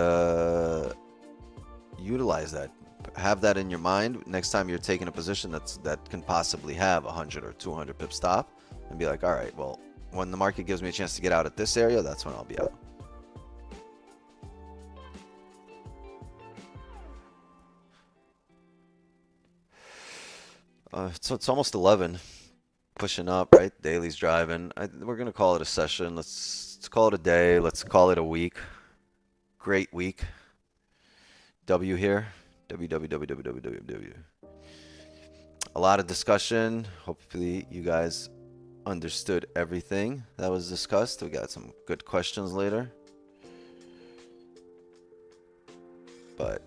utilize that. Have that in your mind next time you're taking a position that can possibly have 100 or 200 pip stop, and be like, all right, well, when the market gives me a chance to get out at this area, that's when I'll be out. So it's almost 11. Pushing up, right? Daily's driving. We're going to call it a session. Let's call it a day. Let's call it a week. Great week. W here. W. A lot of discussion. Hopefully you guys understood everything that was discussed. We got some good questions later. But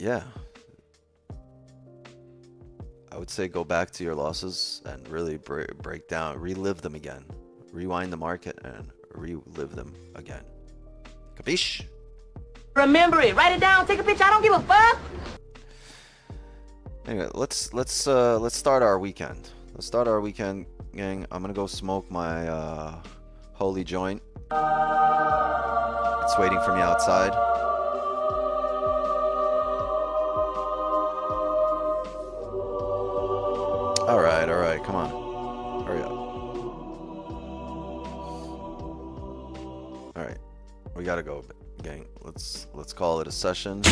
yeah. I would say go back to your losses and really break down, relive them again. Rewind the market and relive them again. Capiche? Remember it. Write it down. Take a picture. I don't give a fuck. Anyway, let's start our weekend. Let's start our weekend, gang. I'm gonna go smoke my holy joint. It's waiting for me outside. All right, come on. Hurry up. All right, we gotta go, gang. let's call it a session.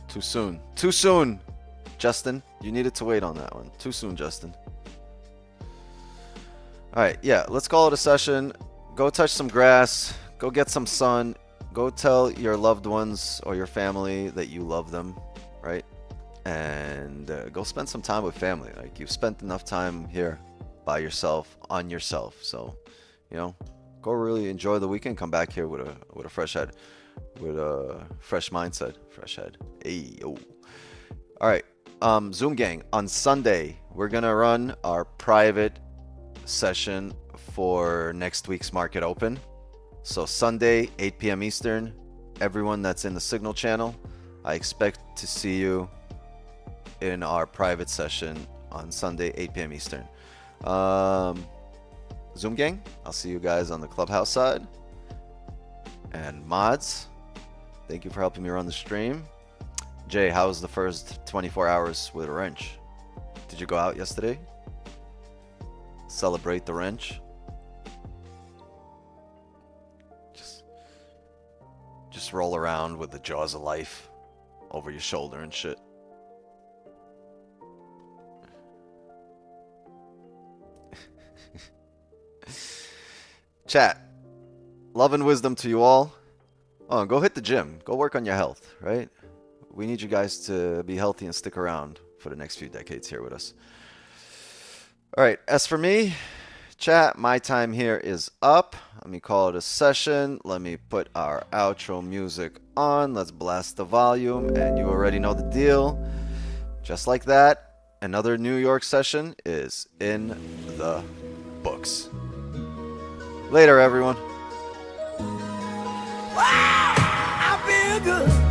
Too soon. Too soon, Justin. You needed to wait on that one. Too soon, Justin. All right, yeah, let's call it a session. Go touch some grass. Go get some sun. Go tell your loved ones or your family that you love them, right? And go spend some time with family. Like, you've spent enough time here by yourself, on yourself. So, you know, go really enjoy the weekend. Come back here with a fresh head, with a fresh mindset, fresh head. Hey, yo. All right, Zoom gang. On Sunday, we're gonna run our private session for next week's market open. So Sunday, 8 p.m. Eastern. Everyone that's in the Signal channel, I expect to see you in our private session on Sunday, 8 p.m. Eastern. Zoom gang, I'll see you guys on the Clubhouse side. And mods, thank you for helping me run the stream. Jay, how was the first 24 hours with a wrench? Did you go out yesterday? Celebrate the wrench? Just roll around with the jaws of life over your shoulder and shit. Chat, love and wisdom to you all. Oh, go hit the gym. Go work on your health, right? We need you guys to be healthy and stick around for the next few decades here with us. All right, as for me, chat, my time here is up. Let me call it a session. Let me put our outro music on. Let's blast the volume, and you already know the deal. Just like that, another New York session is in the books. Later, everyone. Wow, I feel good.